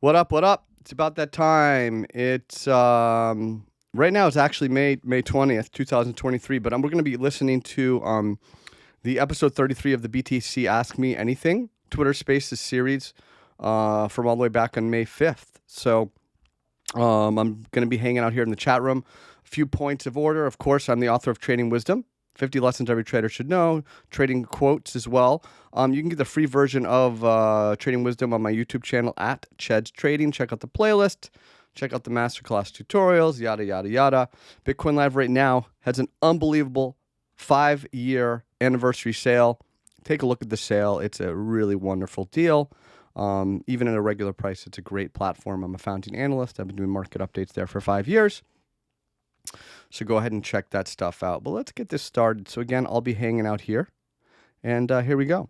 What up? What up? It's about that time. It's right now. It's actually May 20th, 2023. But we're going to be listening to the episode 33 of the BTC Ask Me Anything Twitter Spaces series from all the way back on May 5th. So I'm going to be hanging out here in the chat room. A few points of order. Of course, I'm the author of Trading Wisdom. 50 lessons every trader should know, trading quotes as well. You can get the free version of Trading Wisdom on my YouTube channel at Cheds Trading. Check out the playlist. Check out the masterclass tutorials, yada, yada, yada. Bitcoin Live right now has an unbelievable 5-year anniversary sale. Take a look at the sale. It's a really wonderful deal. Even at a regular price, it's a great platform. I'm a founding analyst. I've been doing market updates there for 5 years. So go ahead and check that stuff out. But let's get this started. So again, I'll be hanging out here. And here we go.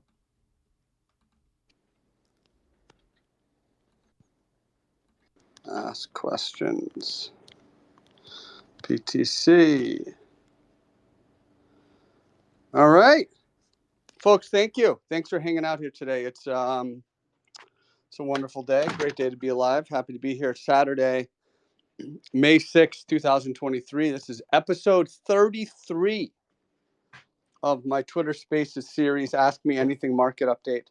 Ask questions. BTC. All right. Folks, thank you. Thanks for hanging out here today. It's a wonderful day. Great day to be alive. Happy to be here Saturday, May 6th, 2023. This is episode 33 of my Twitter Spaces series, Ask Me Anything Market Update.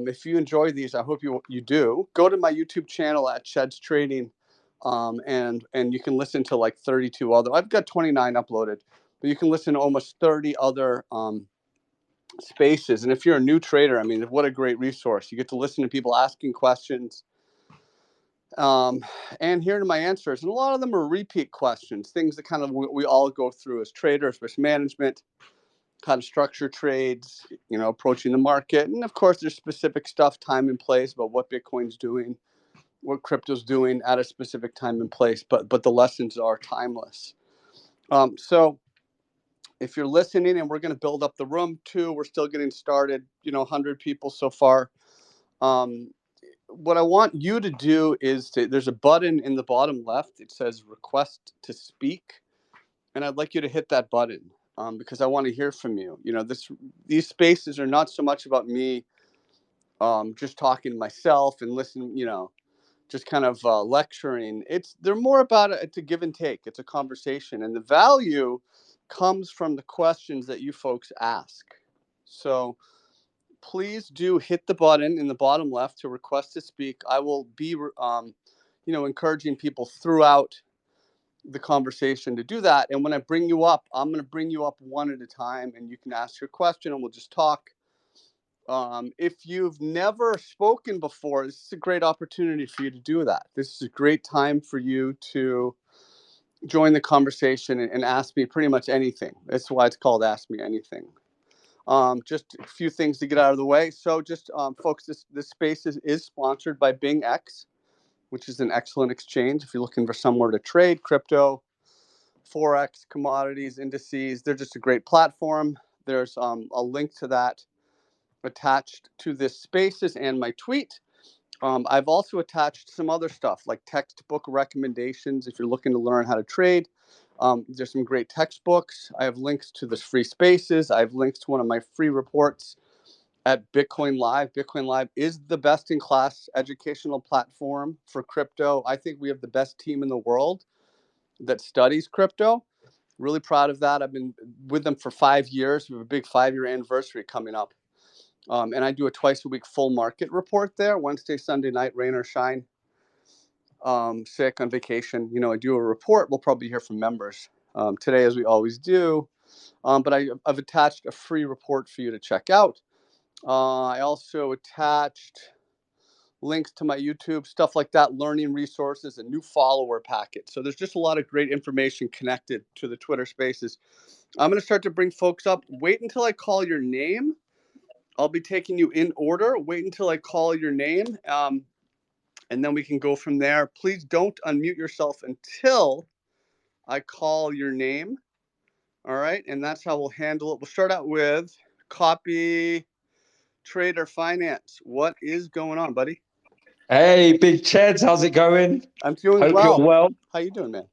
If you enjoy these, I hope you do. Go to my YouTube channel at Cheds Trading, and you can listen to like 32 other. I've got 29 uploaded, but you can listen to almost 30 other spaces. And if you're a new trader, I mean, what a great resource. You get to listen to people asking questions and hearing my answers. And a lot of them are repeat questions, things that kind of we all go through as traders, risk management, how to structure trades, approaching the market. And of course, there's specific stuff, time and place, about what Bitcoin's doing, what crypto's doing at a specific time and place. But the lessons are timeless. So if you're listening, and we're going to build up the room too, we're still getting started, 100 people so far. What I want you to do is there's a button in the bottom left. It says request to speak. And I'd like you to hit that button because I want to hear from you. These spaces are not so much about me just talking to myself and listening, just kind of lecturing. They're more about it's a give and take. It's a conversation. And the value comes from the questions that you folks ask. So please do hit the button in the bottom left to request to speak. I will be, encouraging people throughout the conversation to do that. And when I bring you up, I'm going to bring you up one at a time, and you can ask your question and we'll just talk. If you've never spoken before, this is a great opportunity for you to do that. This is a great time for you to join the conversation and ask me pretty much anything. That's why it's called Ask Me Anything. Just a few things to get out of the way. So just folks, this space is sponsored by BingX, which is an excellent exchange if you're looking for somewhere to trade crypto, Forex, commodities, indices. They're just a great platform. There's a link to that attached to this spaces and my tweet. I've also attached some other stuff like textbook recommendations if you're looking to learn how to trade. There's some great textbooks. I have links to the free spaces. I have links to one of my free reports at Bitcoin Live. Bitcoin Live is the best-in-class educational platform for crypto. I think we have the best team in the world that studies crypto. Really proud of that. I've been with them for 5 years. We have a big 5-year anniversary coming up. And I do a twice-a-week full market report there, Wednesday, Sunday night, rain or shine. Sick, on vacation, I do a report. We'll probably hear from members today, as we always do. But I've attached a free report for you to check out. I also attached links to my YouTube, stuff like that, learning resources, and new follower packet. So there's just a lot of great information connected to the Twitter Spaces. I'm going to start to bring folks up. Wait until I call your name. I'll be taking you in order. Wait until I call your name, and then we can go from there. Please don't unmute yourself until I call your name. All right, and that's how we'll handle it. We'll start out with Copy Trader Finance. What is going on, buddy? Hey, Big Cheds, how's it going? I'm doing Hope well. you're well. How you doing, man?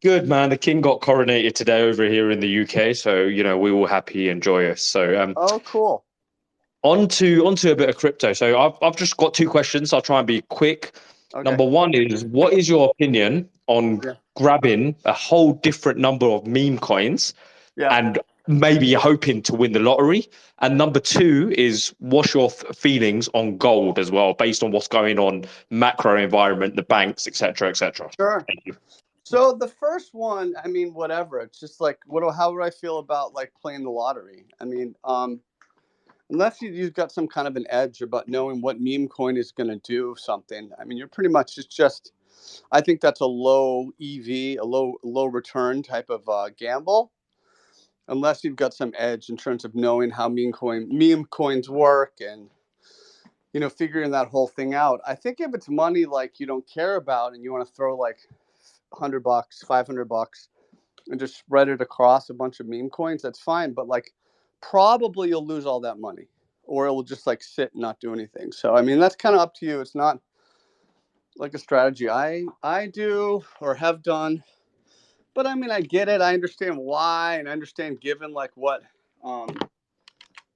Good, man. The king got coronated today over here in the UK, so we were happy and joyous. So, Oh, cool. onto a bit of crypto. So I've just got two questions. I'll try and be quick. Okay. Number one is, what is your opinion on grabbing a whole different number of meme coins and maybe hoping to win the lottery? And number two is, what's your feelings on gold as well, based on what's going on, macro environment, the banks, etc., etc. Sure. Thank you. So the first one, I mean, whatever. It's just like, how would I feel about like playing the lottery? I mean, unless you've got some kind of an edge about knowing what meme coin is going to do something. I mean, you're pretty much just. I think that's a low EV, a low return type of gamble, unless you've got some edge in terms of knowing how meme coins work and figuring that whole thing out. I think if it's money like you don't care about and you want to throw like $100, $500, and just spread it across a bunch of meme coins, that's fine. But like, probably you'll lose all that money, or it will just like sit and not do anything. So I mean, that's kind of up to you. It's not like a strategy I do or have done. But I mean, I get it. I understand why, and I understand given like what,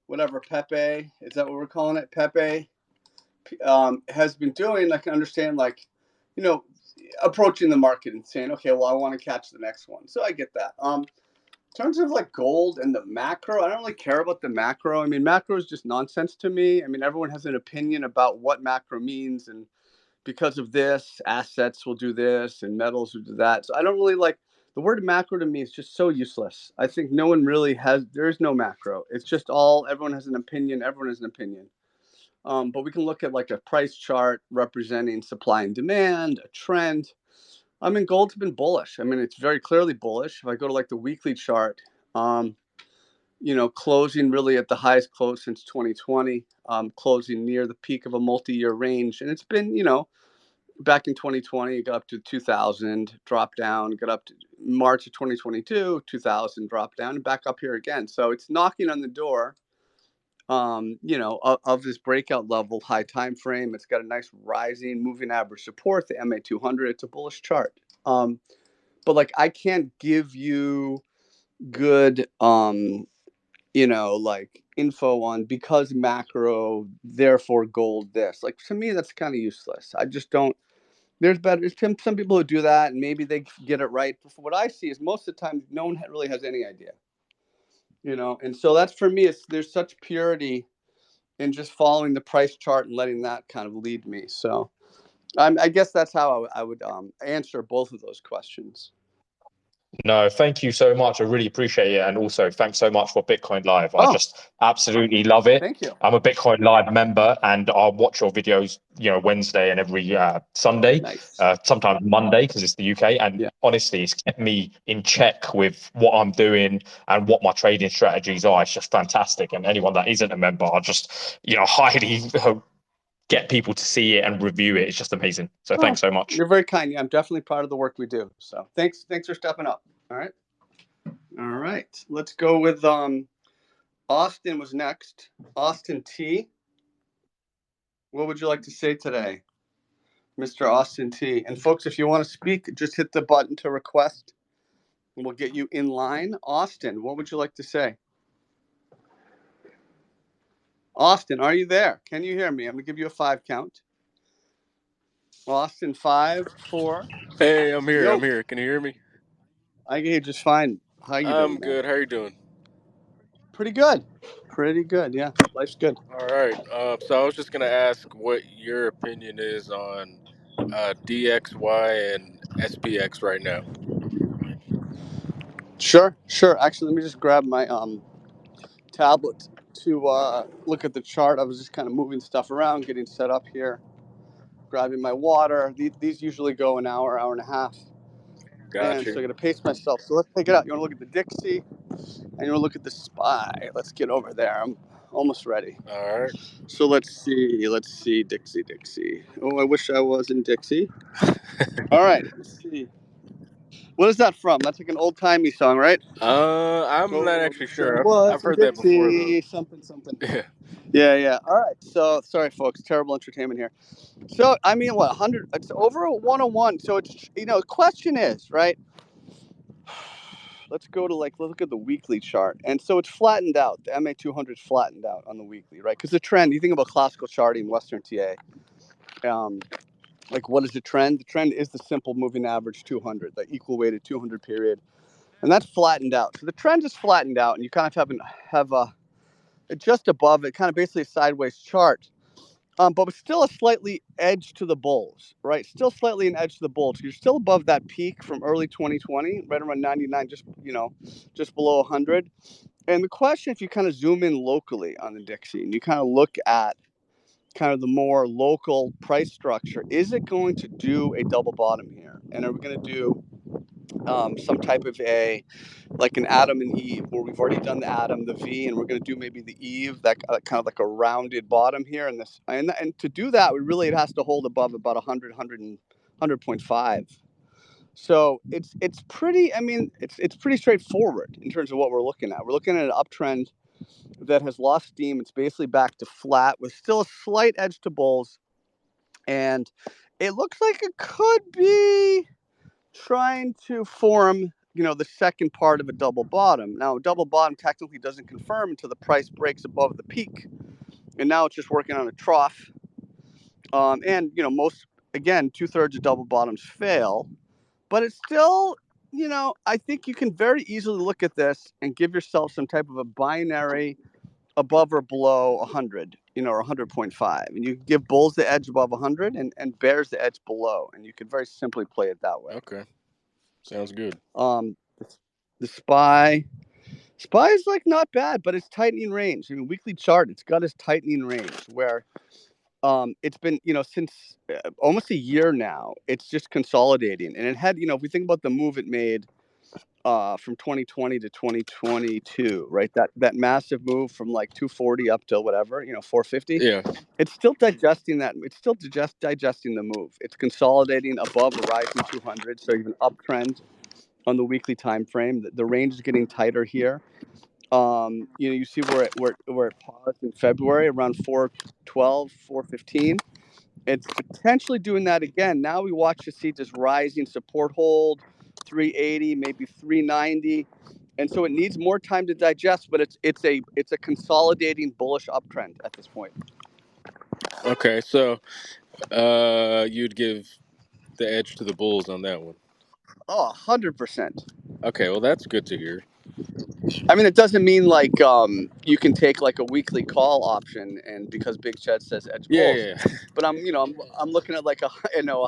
whatever Pepe, is that what we're calling it? Pepe has been doing. I can understand like, approaching the market and saying, okay, well, I want to catch the next one. So I get that. In terms of like gold and the macro, I don't really care about the macro. I mean, macro is just nonsense to me. I mean, everyone has an opinion about what macro means, and because of this, assets will do this and metals will do that. So I don't really like the word macro. To me, is just so useless. I think no one really has. There is no macro. It's just everyone has an opinion. Everyone has an opinion. But we can look at like a price chart representing supply and demand, a trend. I mean, gold's been bullish. I mean, it's very clearly bullish. If I go to like the weekly chart, closing really at the highest close since 2020, closing near the peak of a multi-year range. And it's been, back in 2020, it got up to 2000, dropped down, got up to March of 2022, 2000, dropped down, and back up here again. So it's knocking on the door, of this breakout level, high time frame. It's got a nice rising moving average support, the MA 200. It's a bullish chart. But like, I can't give you good, like info on because macro, therefore gold this. Like, to me, that's kind of useless. I just don't. There's some people who do that, and maybe they get it right. But what I see is most of the time, no one really has any idea. And so that's, for me, there's such purity in just following the price chart and letting that kind of lead me. So I guess that's how I would answer both of those questions. No, thank you so much. I really appreciate it. And also, thanks so much for Bitcoin Live. I just absolutely love it. Thank you. I'm a Bitcoin Live member, and I'll watch your videos, Wednesday and every Sunday, Nice. sometimes Monday because it's the UK. And honestly, it's kept me in check with what I'm doing and what my trading strategies are. It's just fantastic. And anyone that isn't a member, I just, highly get people to see it and review it. It's just amazing. So thanks so much. You're very kind. Yeah, I'm definitely proud of the work we do. So thanks for stepping up. All right. Let's go with Austin was next. Austin T. What would you like to say today, Mr. Austin T? And folks, if you want to speak, just hit the button to request, and we'll get you in line. Austin, what would you like to say? Austin, are you there? Can you hear me? I'm going to give you a 5 count. Austin, 5, 4. Hey, I'm here. I'm here. Can you hear me? I can hear just fine. How you doing, I'm good. How you doing? Pretty good. Yeah, life's good. All right. So I was just gonna ask what your opinion is on DXY and SPX right now. Sure. Actually, let me just grab my tablet to look at the chart. I was just kind of moving stuff around, getting set up here, grabbing my water. These usually go an hour and a half. Gotcha. And so I got to pace myself. So let's take it out. You want to look at the Dixie, and you want to look at the SPY. Let's get over there. I'm almost ready. All right. So let's see, Dixie. Oh, I wish I was in Dixie. All right, let's see. What is that from? That's like an old timey song, right? I'm not actually sure. I've heard Dixie, that before though. Something. Yeah. All right. So sorry, folks. Terrible entertainment here. So I mean, what 100? It's over 101. So it's the question is right. let's go to let's look at the weekly chart. And so it's flattened out. The MA 200 flattened out on the weekly, right? Because the trend, you think about classical charting, Western TA, what is the trend? The trend is the simple moving average 200, the equal weighted 200 period. And that's flattened out. So the trend is flattened out, and you kind of have just above it, kind of basically a sideways chart. But it's still a slightly edge to the bulls, right? Still slightly an edge to the bulls. You're still above that peak from early 2020, right around 99, just below 100. And the question, if you kind of zoom in locally on the Dixie and you kind of look at kind of the more local price structure, is it going to do a double bottom here? And are we going to do some type of an Adam and Eve, where we've already done the Adam, the V, and we're going to do maybe the Eve, that kind of like a rounded bottom here. And to do that, it has to hold above about 100.5. So it's pretty. I mean, it's pretty straightforward in terms of what we're looking at. We're looking at an uptrend that has lost steam. It's basically back to flat with still a slight edge to bulls, and it looks like it could be trying to form, the second part of a double bottom. Now, a double bottom technically doesn't confirm until the price breaks above the peak, and now it's just working on a trough. And most, again, 2/3 of double bottoms fail, but it's still, I think you can very easily look at this and give yourself some type of a binary above or below 100, or 100.5, and you give bulls the edge above 100 and bears the edge below, and you could very simply play it that way. Okay, sounds good. The SPY is not bad, but it's tightening range. I mean, weekly chart, it's got its tightening range where it's been, since almost a year now, it's just consolidating. And it had, if we think about the move it made from 2020 to 2022, right? That massive move from 240 up to whatever, 450. Yeah. It's still digesting that. It's still digesting the move. It's consolidating above the rising 200, so even uptrend on the weekly time frame. The range is getting tighter here. You see where it paused in February around 412, 415. It's potentially doing that again. Now we watch to see this rising support hold, 380, maybe 390. And so it needs more time to digest, but it's a consolidating bullish uptrend at this point. Okay, so you'd give the edge to the bulls on that one. Oh, 100%. Okay, well that's good to hear. I mean, it doesn't mean you can take a weekly call option, and because Big Cheds says edge bulls. Yeah. But I'm looking at a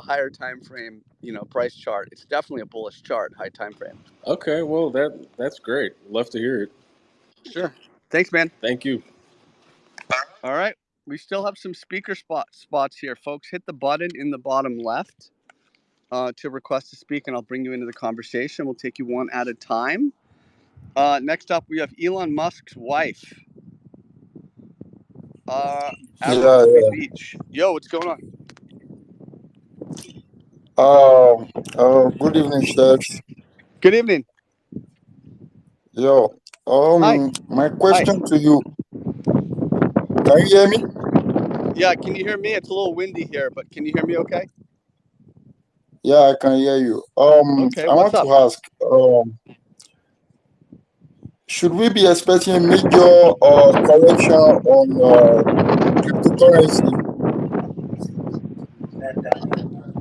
higher time frame, price chart. It's definitely a bullish chart, high time frame. Okay, well that's great. Love to hear it. Sure. Thanks, man. Thank you. All right. We still have some speaker spots here, folks. Hit the button in the bottom left to request to speak, and I'll bring you into the conversation. We'll take you one at a time. Next up, we have Elon Musk's wife. Out of Beach. Yo, what's going on? Good evening, Cheds. Good evening. Yo, Hi. My question to you. Can you hear me? Yeah, can you hear me? It's a little windy here, but can you hear me okay? Yeah, I can hear you. Okay, I want to ask, should we be expecting a major correction on cryptocurrency?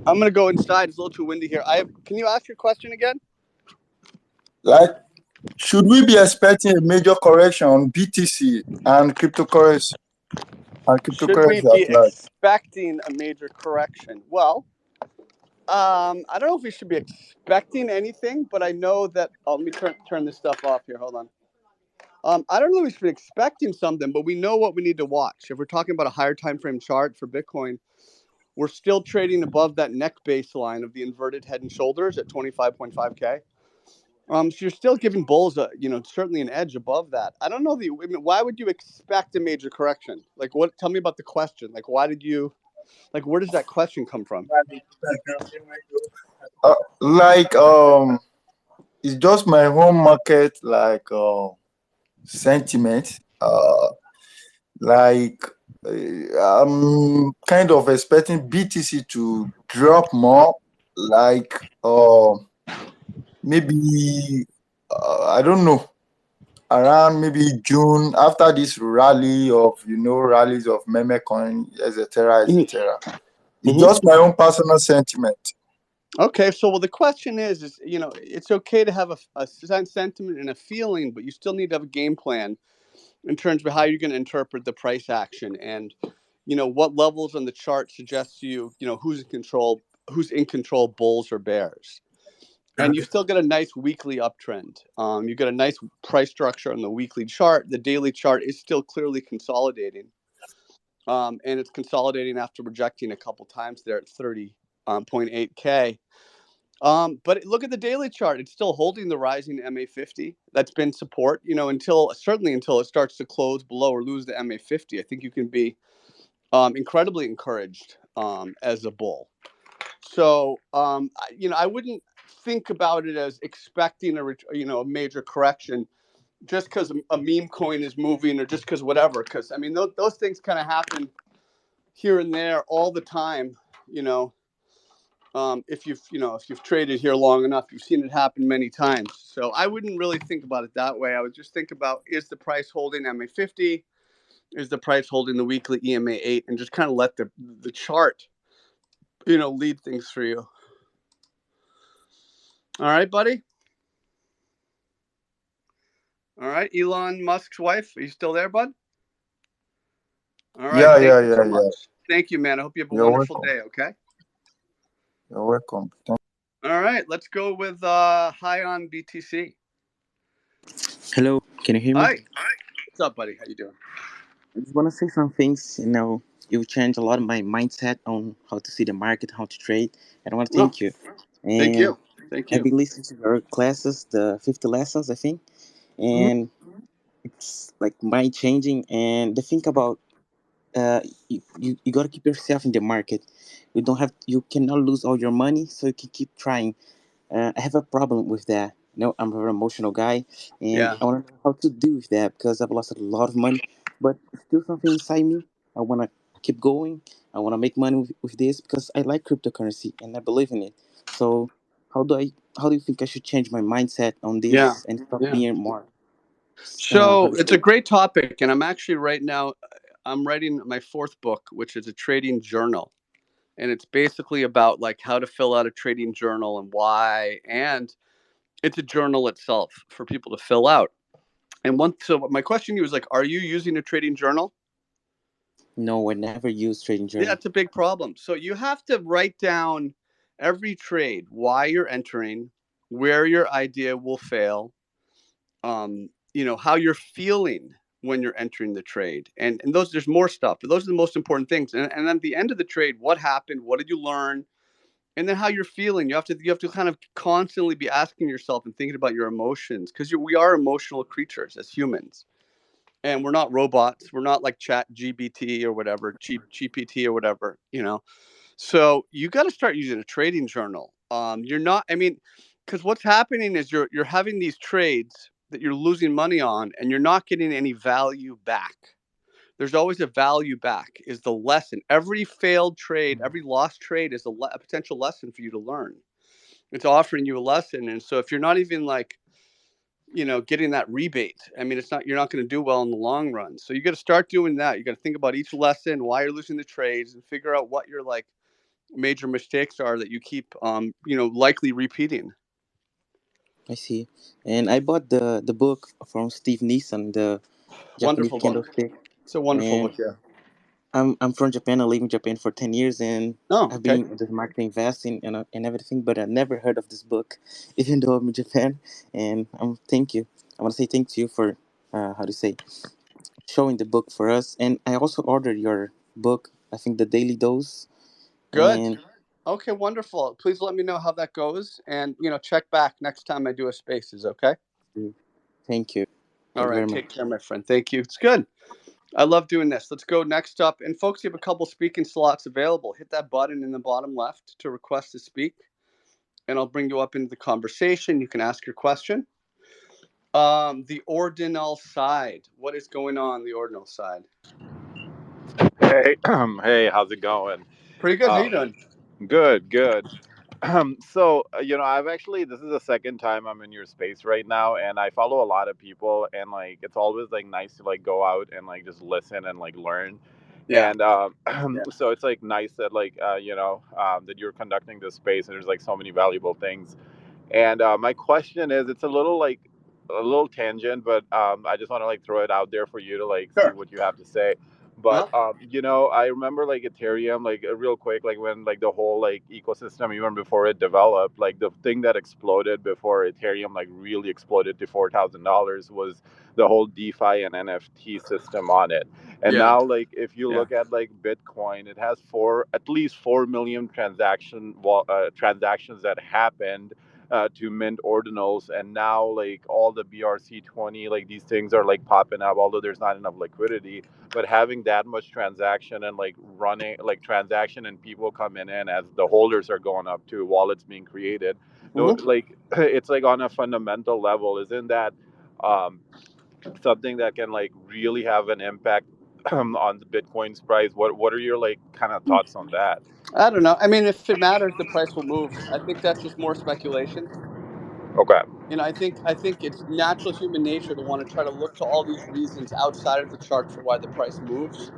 I'm gonna go inside. It's a little too windy here. Can you ask your question again? Should we be expecting a major correction on BTC and cryptocurrency? Should we be expecting a major correction? Well, I don't know if we should be expecting anything, but I know that. Let me turn this stuff off here. Hold on. I don't know if we should be expecting something, but we know what we need to watch. If we're talking about a higher time frame chart for Bitcoin, we're still trading above that neck baseline of the inverted head and shoulders at 25.5K. So you're still giving bulls certainly an edge above that. I don't know why would you expect a major correction? What? Tell me about the question. Why did you? Where does that question come from? It's just my home market, sentiment. I'm kind of expecting BTC to drop more, maybe I don't know, around maybe June, after this rally of, rallies of meme coin, etc., etc. It's just my own personal sentiment. Okay, so well, the question is it's okay to have a sentiment and a feeling, but you still need to have a game plan in terms of how you're going to interpret the price action, and what levels on the chart suggest to you, who's in control, bulls or bears. And you still get a nice weekly uptrend. You get a nice price structure on the weekly chart. The daily chart is still clearly consolidating. And it's consolidating after rejecting a couple times there at 30.8K. But look at the daily chart. It's still holding the rising MA50. That's been support, until it starts to close below or lose the MA50. I think you can be incredibly encouraged as a bull. So, I wouldn't think about it as expecting a major correction just because a meme coin is moving or just because whatever. Because those things kind of happen here and there all the time. If you've traded here long enough, you've seen it happen many times. So I wouldn't really think about it that way. I would just think about, is the price holding MA50? Is the price holding the weekly EMA 8? And just kind of let the chart, lead things for you. All right, buddy. All right, Elon Musk's wife. Are you still there, bud? All right. Thank you so much. Thank you, man. I hope you have a wonderful day. Okay. You're welcome. All right, let's go with Hi on BTC. Hello, can you hear me? Hi. What's up, buddy? How you doing? I just want to say some things. You changed a lot of my mindset on how to see the market, how to trade. And I want to thank you. And Thank you. I've been listening to your classes, the 50 lessons, I think. And it's like mind changing. And the thing about you got to keep yourself in the market. You cannot lose all your money, so you can keep trying. I have a problem with that. I'm a very emotional guy, and I want to know how to deal with that because I've lost a lot of money, but still something inside me. I want to keep going. I want to make money with this because I like cryptocurrency and I believe in it. So how do you think I should change my mindset on this and stop being more? So it's a great topic, and I'm actually right now, I'm writing my 4th book, which is a trading journal. And it's basically about like how to fill out a trading journal and why. And it's a journal itself for people to fill out. And so my question to you is like, are you using a trading journal? No, I never use trading journal. Yeah, that's a big problem. So you have to write down every trade, why you're entering, where your idea will fail, how you're feeling when you're entering the trade. And there's more stuff, but those are the most important things. And then at the end of the trade, what happened? What did you learn? And then how you're feeling. You have to kind of constantly be asking yourself and thinking about your emotions, because we are emotional creatures as humans, and we're not robots. We're not like Chat GPT or whatever, GPT or whatever. So you got to start using a trading journal. You're not. Because what's happening is you're having these trades that you're losing money on, and you're not getting any value back. There's always a value back, is the lesson. Every failed trade, every lost trade is a potential lesson for you to learn. It's offering you a lesson. And so if you're not even like, getting that rebate, you're not going to do well in the long run. So you got to start doing that. You got to think about each lesson, why you're losing the trades, and figure out what your like major mistakes are that you keep, likely repeating. I see. And I bought the book from Steve Nissan, the Japanese candlestick. It's a wonderful book, yeah. I'm from Japan. I live in Japan for 10 years, and I've been in the market investing and everything, but I never heard of this book, even though I'm in Japan. And thank you. I want to say thank you for showing the book for us. And I also ordered your book. I think the Daily Dose. Good. Okay, wonderful. Please let me know how that goes, and check back next time I do a Spaces. Okay. Thank you. All right. Take care, my friend. Thank you. It's good. I love doing this. Let's go next up. And folks, you have a couple speaking slots available. Hit that button in the bottom left to request to speak, and I'll bring you up into the conversation. You can ask your question. The ordinal side. What is going on the ordinal side? Hey, hey, how's it going? Pretty good. How you doing? Good. So, I've actually, this is the second time I'm in your space right now, and I follow a lot of people, and like, it's always like nice to like go out and like just listen and like learn. Yeah. And so it's like nice that like, that you're conducting this space and there's like so many valuable things. And my question is, it's a little like a little tangent, but I just want to like throw it out there for you to like see Sure. what you have to say. But Uh-huh. I remember like Ethereum, like real quick, like when like the whole like ecosystem, even before it developed, like the thing that exploded before Ethereum like really exploded to $4,000 was the whole DeFi and NFT system on it. And Yeah. now, like if you Yeah. look at like Bitcoin, it has at least 4 million transactions that happened to mint ordinals, and now like all the BRC20, like these things are like popping up, although there's not enough liquidity. But having that much transaction and like running like transaction and people coming in as the holders are going up too, wallets being created, no, Mhm. like it's like on a fundamental level, isn't that um, something that can like really have an impact on the Bitcoin's price? What are your like kind of thoughts on that? I don't know. I mean, if it matters, the price will move. I think that's just more speculation. Okay. I think it's natural human nature to want to try to look to all these reasons outside of the chart for why the price moves.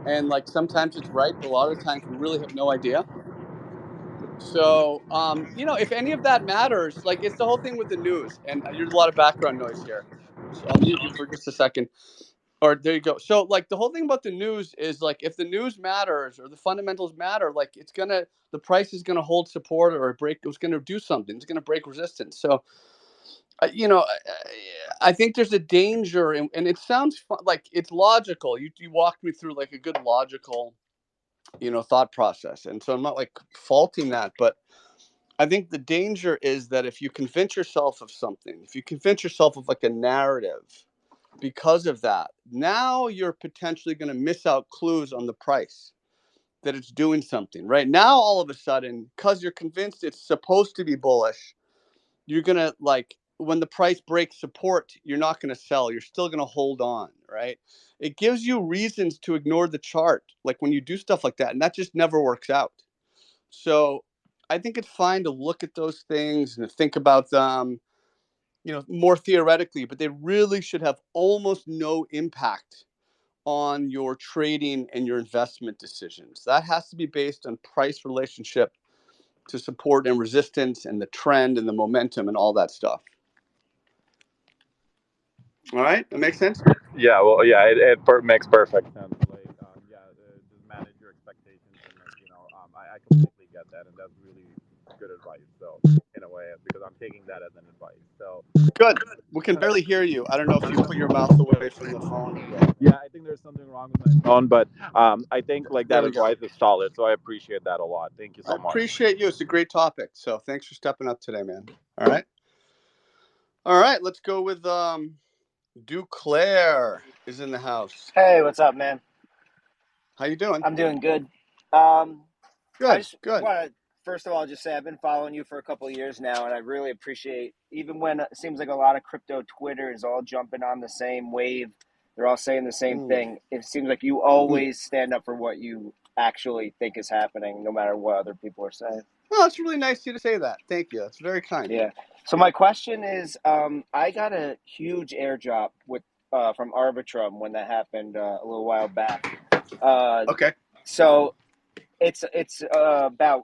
And like sometimes it's right, but a lot of the times we really have no idea. So, if any of that matters, like it's the whole thing with the news, and there's a lot of background noise here. So I'll mute you for just a second. Or there you go. So like the whole thing about the news is like if the news matters or the fundamentals matter, like the price is gonna hold support or it's gonna do something. It's gonna break resistance. So I think there's a danger, and it sounds like it's logical. You walked me through like a good logical, thought process, and so I'm not like faulting that, but I think the danger is that if you convince yourself of something, if you convince yourself of like a narrative, because of that, now you're potentially going to miss out clues on the price that it's doing something. Right now, all of a sudden, because you're convinced it's supposed to be bullish, you're going to like when the price breaks support, you're not going to sell. You're still going to hold on, right? It gives you reasons to ignore the chart, like when you do stuff like that, and that just never works out. So I think it's fine to look at those things and to think about them, more theoretically, but they really should have almost no impact on your trading and your investment decisions. That has to be based on price relationship to support and resistance and the trend and the momentum and all that stuff. All right, that makes sense? Yeah, well, yeah, it makes perfect sense. Like, just manage your expectations, and like, I completely get that, and that's really good advice. So, in a way, because I'm taking that as an advice. So, Good. We can barely hear you. I don't know if you put your mouth away from the phone or what. yeah, I think there's something wrong with my phone, but I think like There that we go. advice is solid. So I appreciate that a lot. Thank you I so much. appreciate you. It's a great topic. So thanks for stepping up today, man. All right. All right. Let's go with Duclair is in the house. Hey, what's up, man? How you doing? I'm doing good. I Good. just Good. want to, first of all, just say I've been following you for a couple of years now, and I really appreciate, even when it seems like a lot of crypto Twitter is all jumping on the same wave, they're all saying the same thing. It seems like you always stand up for what you actually think is happening, no matter what other people are saying. Well, it's really nice of you to say that. Thank you. That's very kind. Yeah. So my question is, I got a huge airdrop from Arbitrum when that happened a little while back. Okay. So it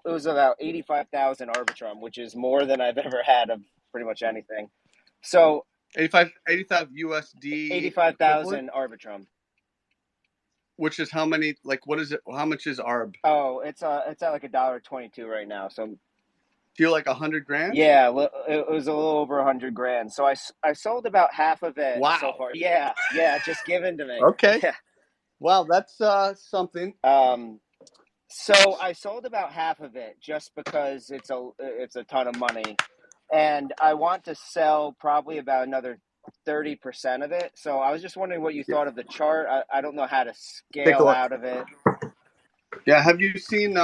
was about 85,000 Arbitrum, which is more than I've ever had of pretty much anything. So 85 USD 85,000 Arbitrum. Which is how many? Like, what is it? How much is ARB? Oh, it's at like $1.22 right now. So Feel like 100 grand? yeah, it was a little over 100 grand. So I sold about half of it so Wow. far. Yeah, just given to me. Okay. Yeah. Wow, that's something. So I sold about half of it just because it's a ton of money, and I want to sell probably about another 30% of it. So I was just wondering what you thought of the chart. I don't know how to Take a scale look. out of it. Yeah, have you seen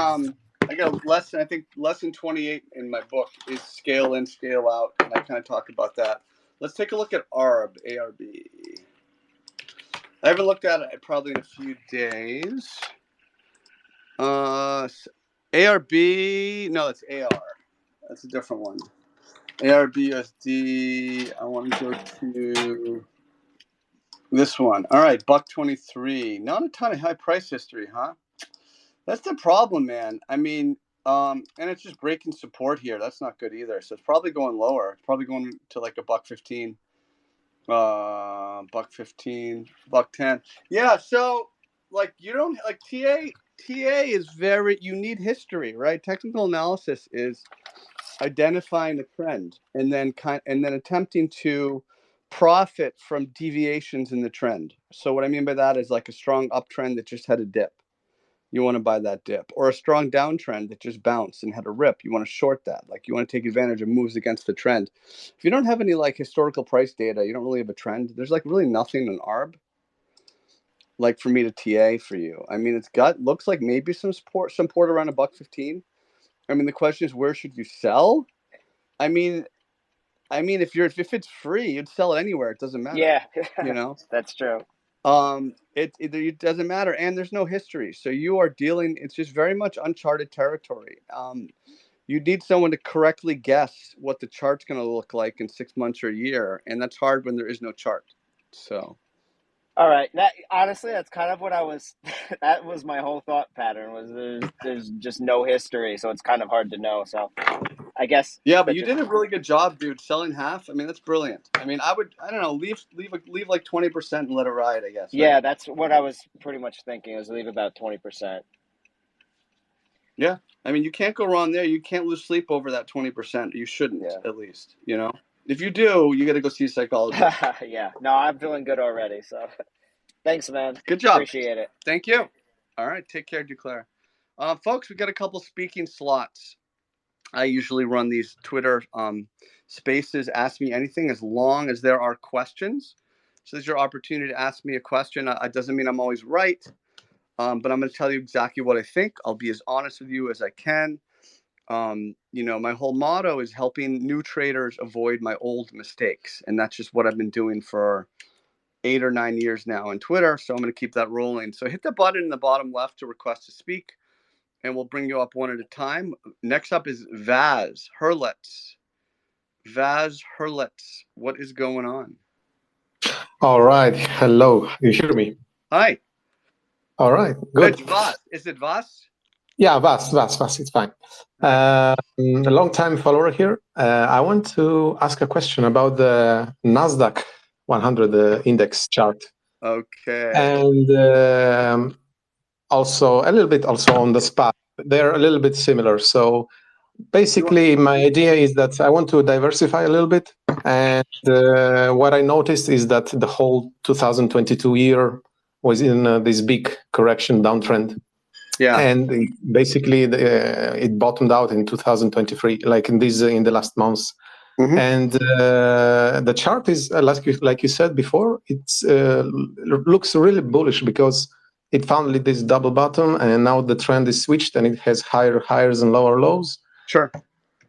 I got I think lesson 28 in my book is scale in, scale out, and I kind of talk about that. Let's take a look at ARB, ARB. I haven't looked at it probably in a few days. ARB, no, that's AR. That's a different one. ARBUSD, I want to go to this one. All right, $1.23. Not a ton of high price history, huh? That's the problem, man. I mean, and it's just breaking support here. That's not good either. So it's probably going lower. It's probably going to like a $1.15. $1.15, $1.10. Yeah, so like you don't like TA is very, you need history, right? Technical analysis is identifying a trend and then attempting to profit from deviations in the trend. So what I mean by that is like a strong uptrend that just had a dip. You want to buy that dip, or a strong downtrend that just bounced and had a rip. You want to short that. Like you want to take advantage of moves against the trend. If you don't have any like historical price data, you don't really have a trend. There's like really nothing in ARB like for me to TA for you. I mean, looks like maybe some support around $1.15. I mean, the question is, where should you sell? I mean, if it's free, you'd sell it anywhere. It doesn't matter. Yeah, you know, that's true. It doesn't matter, and there's no history, so you are dealing. It's just very much uncharted territory. You need someone to correctly guess what the chart's going to look like in 6 months or a year, and that's hard when there is no chart. So, all right, honestly, that's kind of what I was. That was my whole thought pattern. Was there's just no history, so it's kind of hard to know. So, I guess. Yeah, but you did a really good job, dude. Selling half. I mean, that's brilliant. I mean, I don't know, leave like 20% and let it ride, I guess. Right? Yeah, that's what I was pretty much thinking. Is leave about 20%. Yeah, I mean, you can't go wrong there. You can't lose sleep over that 20%. You shouldn't, at least. You know, if you do, you got to go see a psychologist. Yeah, no, I'm feeling good already. So, thanks, man. Good job. Appreciate it. Thank you. All right, take care, Duclair. Folks, we got a couple speaking slots. I usually run these Twitter spaces. Ask me anything as long as there are questions. So this is your opportunity to ask me a question. It doesn't mean I'm always right, but I'm going to tell you exactly what I think. I'll be as honest with you as I can. My whole motto is helping new traders avoid my old mistakes. And that's just what I've been doing for 8 or 9 years now on Twitter. So I'm going to keep that rolling. So hit the button in the bottom left to request to speak, and we'll bring you up one at a time. Next up is Vaz Hurlitz. Vaz Hurlitz, what is going on? All right. Hello. You hear me? Hi. All right. Good. It's Vaz. Is it Vaz? Yeah, Vaz. It's fine. A long-time follower here. I want to ask a question about the Nasdaq 100 index chart. Okay. And also a little bit also on the SPY. They're a little bit similar. So basically, my idea is that I want to diversify a little bit. And what I noticed is that the whole 2022 year was in this big correction downtrend. Yeah. And basically, it bottomed out in 2023, like in the last months. Mm-hmm. And the chart is, like you said before, it looks really bullish because it found this double bottom, and now the trend is switched, and it has higher highs and lower lows. Sure.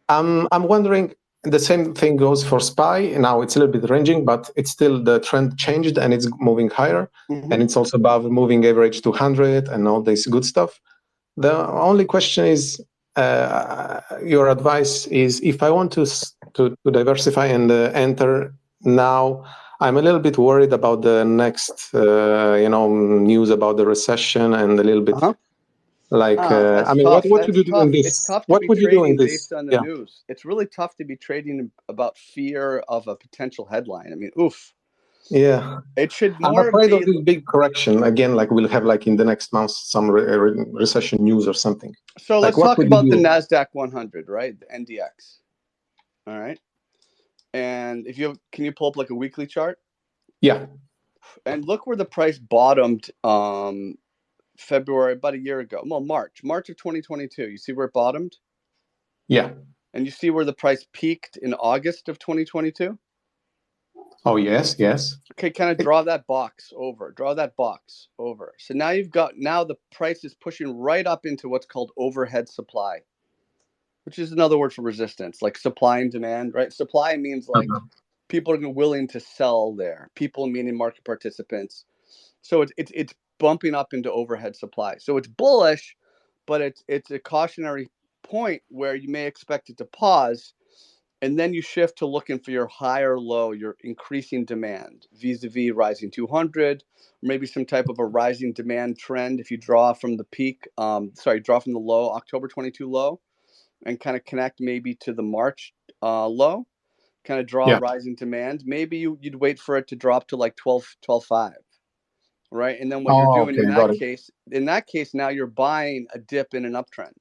I'm wondering, the same thing goes for SPY. Now it's a little bit ranging, but it's still, the trend changed and it's moving higher. Mm-hmm. And it's also above moving average 200 and all this good stuff. The only question is, your advice is, if I want to diversify and enter now, I'm a little bit worried about the next, news about the recession and a little bit. Uh-huh. What would you do in this? It's tough to what be would you do in trading this? based on the news. It's really tough to be trading about fear of a potential headline. I mean, oof. Yeah. It should I'm more afraid be of this big correction again. Like we'll have in the next month some recession news or something. So let's talk about the Nasdaq 100, right? The NDX. All right. And can you pull up a weekly chart? Yeah. And look where the price bottomed. February, about a year ago. Well, March of 2022. You see where it bottomed? Yeah. And you see where the price peaked in August of 2022? Oh, yes. Okay, kind of draw that box over. So now the price is pushing right up into what's called overhead supply, which is another word for resistance, like supply and demand, right? Supply means people are willing to sell there. People meaning market participants. So it's bumping up into overhead supply. So it's bullish, but it's a cautionary point where you may expect it to pause, and then you shift to looking for your higher low, your increasing demand, vis-a-vis rising 200, maybe some type of a rising demand trend. If you draw from the peak, draw from the low, October 22 low, and kind of connect maybe to the March low, kind of draw rising demand. Maybe you'd wait for it to drop to like 12.5, right? And then what you're doing in that case, now you're buying a dip in an uptrend,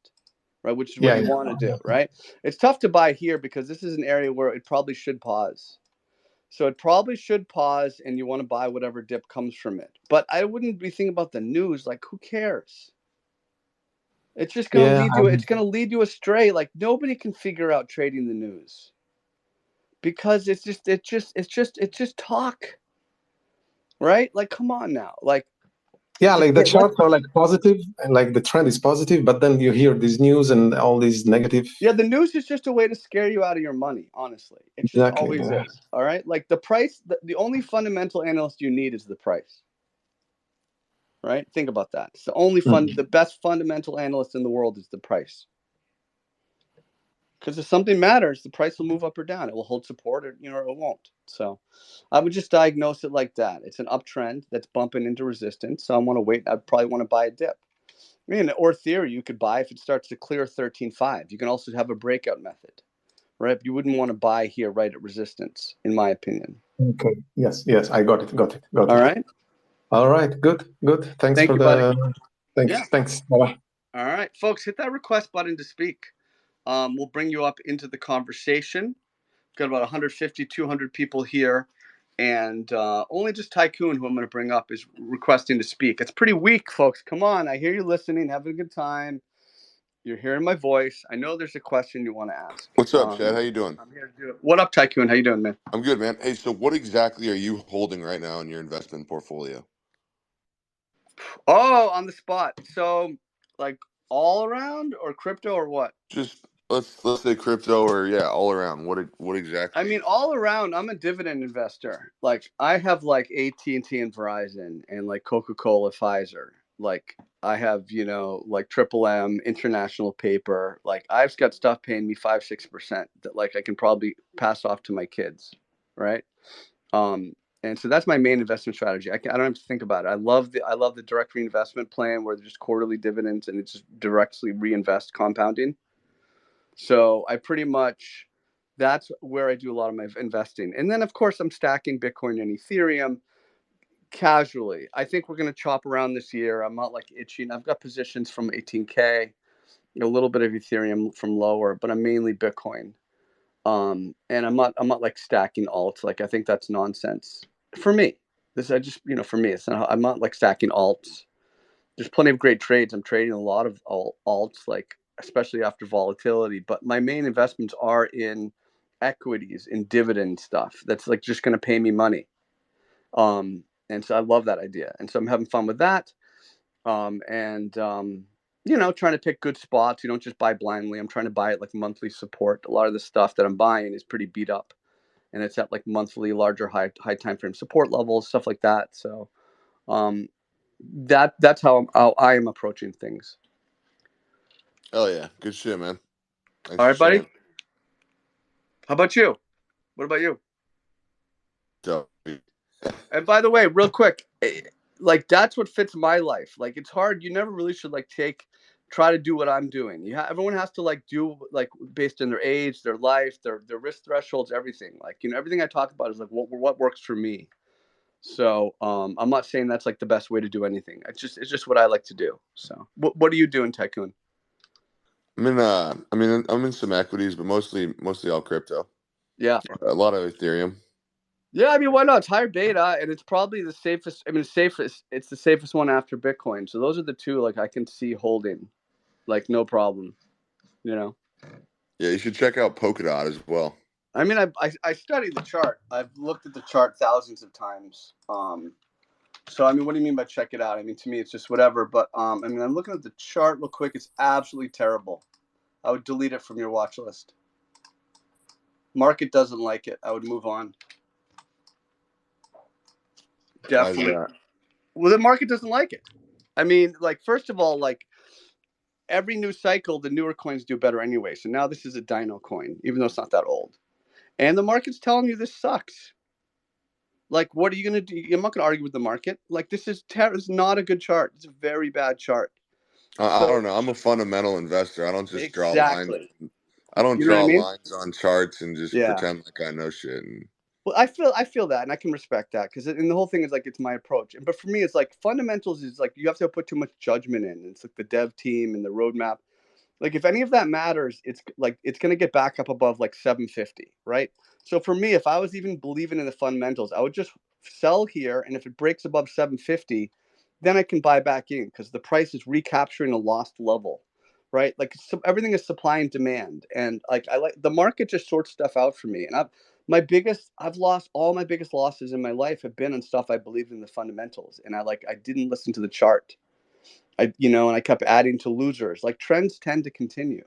right? Which is what you want to do, right? It's tough to buy here because this is an area where it probably should pause. So it probably should pause, and you want to buy whatever dip comes from it. But I wouldn't be thinking about the news. Like, who cares? It's just going to lead you. It's going to lead you astray. Like, nobody can figure out trading the news because it's just talk, right? Like, come on now, like. Yeah, like the charts are like positive, and like the trend is positive, but then you hear this news and all these negative. Yeah, the news is just a way to scare you out of your money, honestly. It just always is. All right? Like the price, the only fundamental analyst you need is the price. Right? Think about that. It's the only the best fundamental analyst in the world is the price. Because if something matters, the price will move up or down. It will hold support, or it won't. So I would just diagnose it like that. It's an uptrend that's bumping into resistance. So I want to wait. I'd probably want to buy a dip. I mean, or theory, you could buy if it starts to clear 13.5. You can also have a breakout method, right? But you wouldn't want to buy here right at resistance, in my opinion. Okay. Yes. I got it. All right. All right. Good. Thank you, buddy. Thanks. Bye-bye. All right, folks, hit that request button to speak. We'll bring you up into the conversation. We've got about 150, 200 people here. And only just Tycoon, who I'm going to bring up, is requesting to speak. It's pretty weak, folks. Come on. I hear you listening, having a good time. You're hearing my voice. I know there's a question you want to ask. What's up, Chad? How you doing? I'm here to do it. What up, Tycoon? How you doing, man? I'm good, man. Hey, so what exactly are you holding right now in your investment portfolio? Oh, on the spot. So, like, all around or crypto or what? Just let's say crypto or all around. What exactly? I mean, all around. I'm a dividend investor. Like, I have like AT&T and Verizon and like Coca-Cola, Pfizer. Like, I have like Triple M, International Paper. Like, I've got stuff paying me 5-6% that like I can probably pass off to my kids, right? And so that's my main investment strategy. I don't have to think about it. I love the direct reinvestment plan where there's just quarterly dividends and it's just directly reinvest compounding. So I pretty much, that's where I do a lot of my investing. And then of course I'm stacking Bitcoin and Ethereum casually. I think we're going to chop around this year. I'm not like itching. I've got positions from 18K, a little bit of Ethereum from lower, but I'm mainly Bitcoin. And I'm not like stacking alts. Like, I think that's nonsense for me. For me, it's not, I'm not like stacking alts. There's plenty of great trades. I'm trading a lot of alts, like especially after volatility. But my main investments are in equities, in dividend stuff. That's like just going to pay me money. And so I love that idea. And so I'm having fun with that. Trying to pick good spots. You don't just buy blindly. I'm trying to buy it like monthly support. A lot of the stuff that I'm buying is pretty beat up, and it's at like monthly, larger, high time frame support levels, stuff like that. So, that's how I am approaching things. Oh yeah, good shit, man. Thanks. All right, buddy. How about you? What about you? And by the way, real quick, like that's what fits my life. Like, it's hard. You never really should like try to do what I'm doing. Everyone has to like do like based on their age, their life, their risk thresholds, everything. Like, everything I talk about is like what works for me. So I'm not saying that's like the best way to do anything. It's just what I like to do. So what are you doing, Tycoon? I'm in some equities, but mostly all crypto. Yeah. A lot of Ethereum. Yeah, I mean, why not? It's higher beta, and it's probably the safest. I mean, it's the safest one after Bitcoin. So those are the two like I can see holding, like no problem. Yeah, you should check out Polkadot as well. I mean, I studied the chart. I've looked at the chart thousands of times. So I mean, what do you mean by check it out? I mean, to me, it's just whatever. But I mean, I'm looking at the chart real quick. It's absolutely terrible. I would delete it from your watch list. Market doesn't like it. I would move on. Definitely. Well, the market doesn't like it. I mean, like, first of all, like, every new cycle, the newer coins do better anyway. So now this is a dino coin, even though it's not that old. And the market's telling you this sucks. Like, what are you going to do? I'm not going to argue with the market. Like, this is not a good chart. It's a very bad chart. I don't know. I'm a fundamental investor. I don't just draw lines. I don't draw lines on charts and just pretend like I know shit. Well, I feel that, and I can respect that, because and the whole thing is like, it's my approach. But for me, it's like fundamentals is like you have to put too much judgment in. It's like the dev team and the roadmap. Like, if any of that matters, it's going to get back up above like 750, right? So for me, if I was even believing in the fundamentals, I would just sell here, and if it breaks above 750, then I can buy back in, because the price is recapturing a lost level, right? Like, everything is supply and demand, and like I like the market just sorts stuff out for me. And I've lost all my biggest losses in my life have been on stuff I believed in the fundamentals, and I didn't listen to the chart. And I kept adding to losers. Like, trends tend to continue.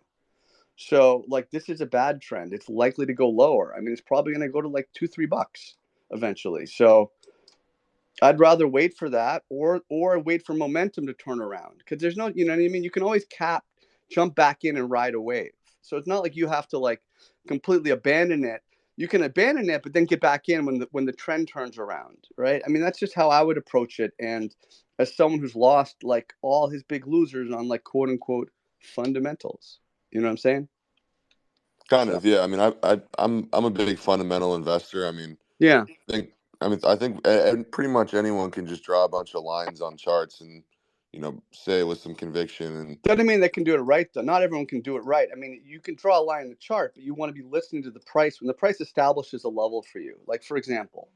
So like, this is a bad trend. It's likely to go lower. I mean, it's probably going to go to like $2-3 eventually. So I'd rather wait for that, or wait for momentum to turn around, because there's no, you know what I mean? You can always jump back in and ride a wave. So it's not like you have to like completely abandon it. You can abandon it, but then get back in when the trend turns around, right? I mean, that's just how I would approach it. And as someone who's lost like all his big losers on like quote unquote fundamentals, you know what I'm saying? Kind of, yeah. I mean, I'm a big fundamental investor. I mean, yeah. I think pretty much anyone can just draw a bunch of lines on charts and say it with some conviction. And doesn't mean they can do it right, though. Not everyone can do it right. I mean, you can draw a line in the chart, but you want to be listening to the price when the price establishes a level for you. Like, for example,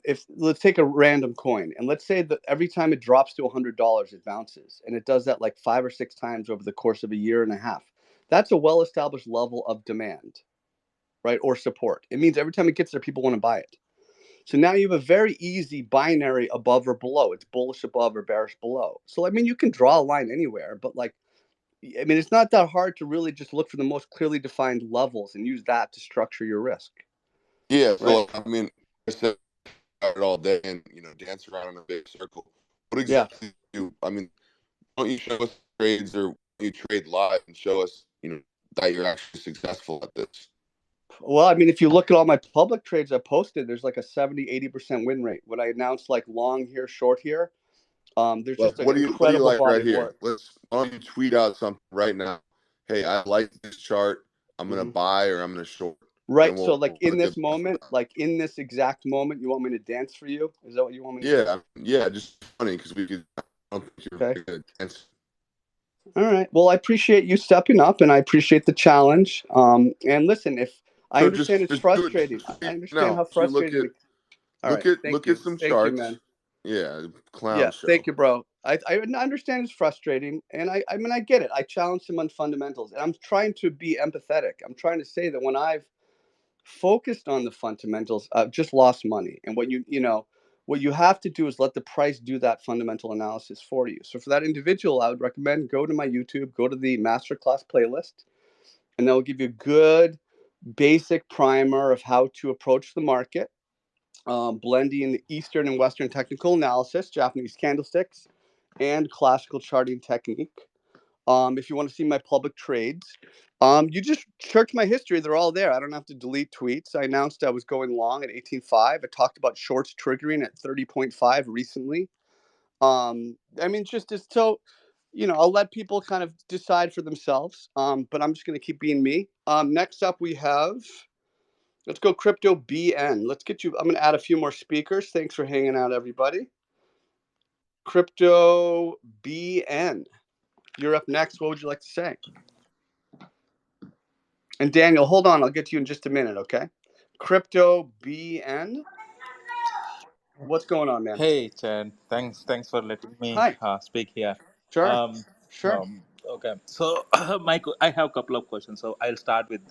if let's take a random coin, and let's say that every time it drops to $100, it bounces, and it does that like 5 or 6 times over the course of a year and a half. That's a well-established level of demand, right, or support. It means every time it gets there, people want to buy it. So now you have a very easy binary above or below. It's bullish above or bearish below. So I mean, you can draw a line anywhere, but like, I mean, it's not that hard to really just look for the most clearly defined levels and use that to structure your risk. Yeah. So right? I mean, I said it all day and dance around in a big circle. What exactly do you? I mean, don't you show us trades, or you trade live and show us that you're actually successful at this? Well, I mean, if you look at all my public trades I posted, there's like a 70-80% win rate. When I announced like long here, short here, there's just an incredible like body right here? of work. Why don't you tweet out something right now? Hey, I like this chart. I'm gonna buy or I'm gonna short. Right. So like in this moment, like in this exact moment, you want me to dance for you? Is that what you want me to say? Yeah. Just funny because we could. I don't think you're okay. Good dance. All right. Well, I appreciate you stepping up, and I appreciate the challenge. And listen, if I understand it's frustrating, I understand how frustrating. Look at some charts, man. Yeah, clown show. Thank you, bro. I understand it's frustrating, and I mean, I get it. I challenge him on fundamentals, and I'm trying to be empathetic. I'm trying to say that when I've focused on the fundamentals, I've just lost money. And what what you have to do is let the price do that fundamental analysis for you. So for that individual, I would recommend go to my YouTube, go to the masterclass playlist, and they'll give you a good basic primer of how to approach the market, blending Eastern and Western technical analysis, Japanese candlesticks, and classical charting technique. If you want to see my public trades, you just search my history. They're all there. I don't have to delete tweets. I announced I was going long at 18.5. I talked about shorts triggering at 30.5 recently. I mean, just so, I'll let people kind of decide for themselves. But I'm just going to keep being me. Next up, let's go Crypto BN. Let's get you. I'm going to add a few more speakers. Thanks for hanging out, everybody. Crypto BN. You're up next. What would you like to say? And Daniel, hold on. I'll get to you in just a minute, okay? Crypto BN. What's going on, man? Hey, Chad. Thanks for letting me speak here. Sure. Sure. Okay. So, I have a couple of questions. So I'll start with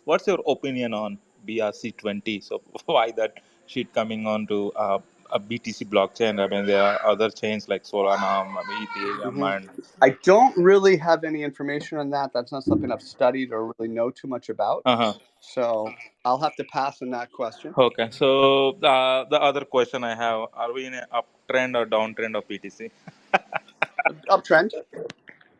what's your opinion on BRC20? So why that shit coming on to a BTC blockchain? I mean, there are other chains like Solana, Ethereum, and I don't really have any information on that. That's not something I've studied or really know too much about. So I'll have to pass on that question. Okay. So the other question I have: are we in an uptrend or downtrend of BTC? Uptrend.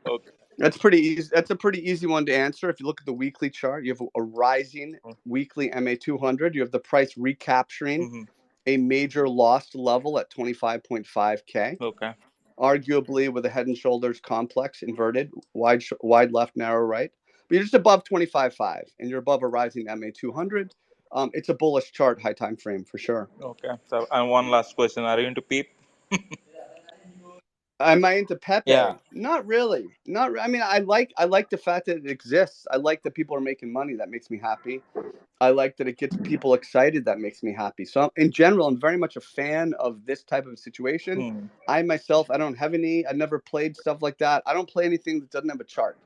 Okay. That's pretty easy. That's a pretty easy one to answer. If you look at the weekly chart, you have a rising weekly MA200. You have the price recapturing a major lost level at 25.5K. Okay. Arguably with a head and shoulders complex, inverted, wide left, narrow right. But you're just above 25.5, and you're above a rising MA200. It's a bullish chart, high time frame for sure. Okay. So, and one last question: are you into PEEP? Am I into Pepe? Yeah. Not really. I mean, I like the fact that it exists. I like that people are making money. That makes me happy. I like that it gets people excited. That makes me happy. So in general, I'm very much a fan of this type of situation. I myself, I don't have any. I never played stuff like that. I don't play anything that doesn't have a chart.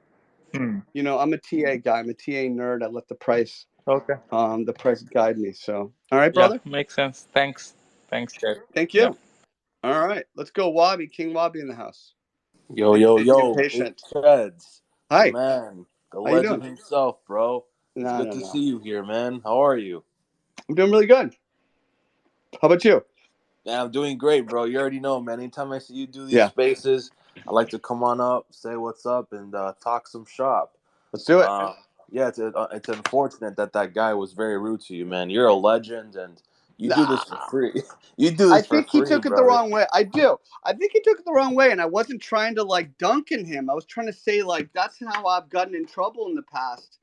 You know, I'm a TA guy. I'm a TA nerd. I let the price, Okay. the price guide me. So, all right, Yeah, brother. makes sense. Thanks, Chad. Thank you. Yeah. All right, let's go, Wabi, King Wabi in the house. Yo, Patient. it's Cheds. Hi. Man, the How you legend doing? himself, bro. It's No, good no, to no. see you here, man. How are you? I'm doing really good. How about you? Yeah, I'm doing great, bro. You already know, man. Anytime I see you do these spaces, I like to come on up, say what's up, and talk some shop. Let's do it. Yeah, it's unfortunate that guy was very rude to you, man. You're a legend, and you do this for free. You do I this for think he free, took it the brother. wrong way. I do. I think he took it the wrong way, and I wasn't trying to like dunk in him. I was trying to say like that's how I've gotten in trouble in the past.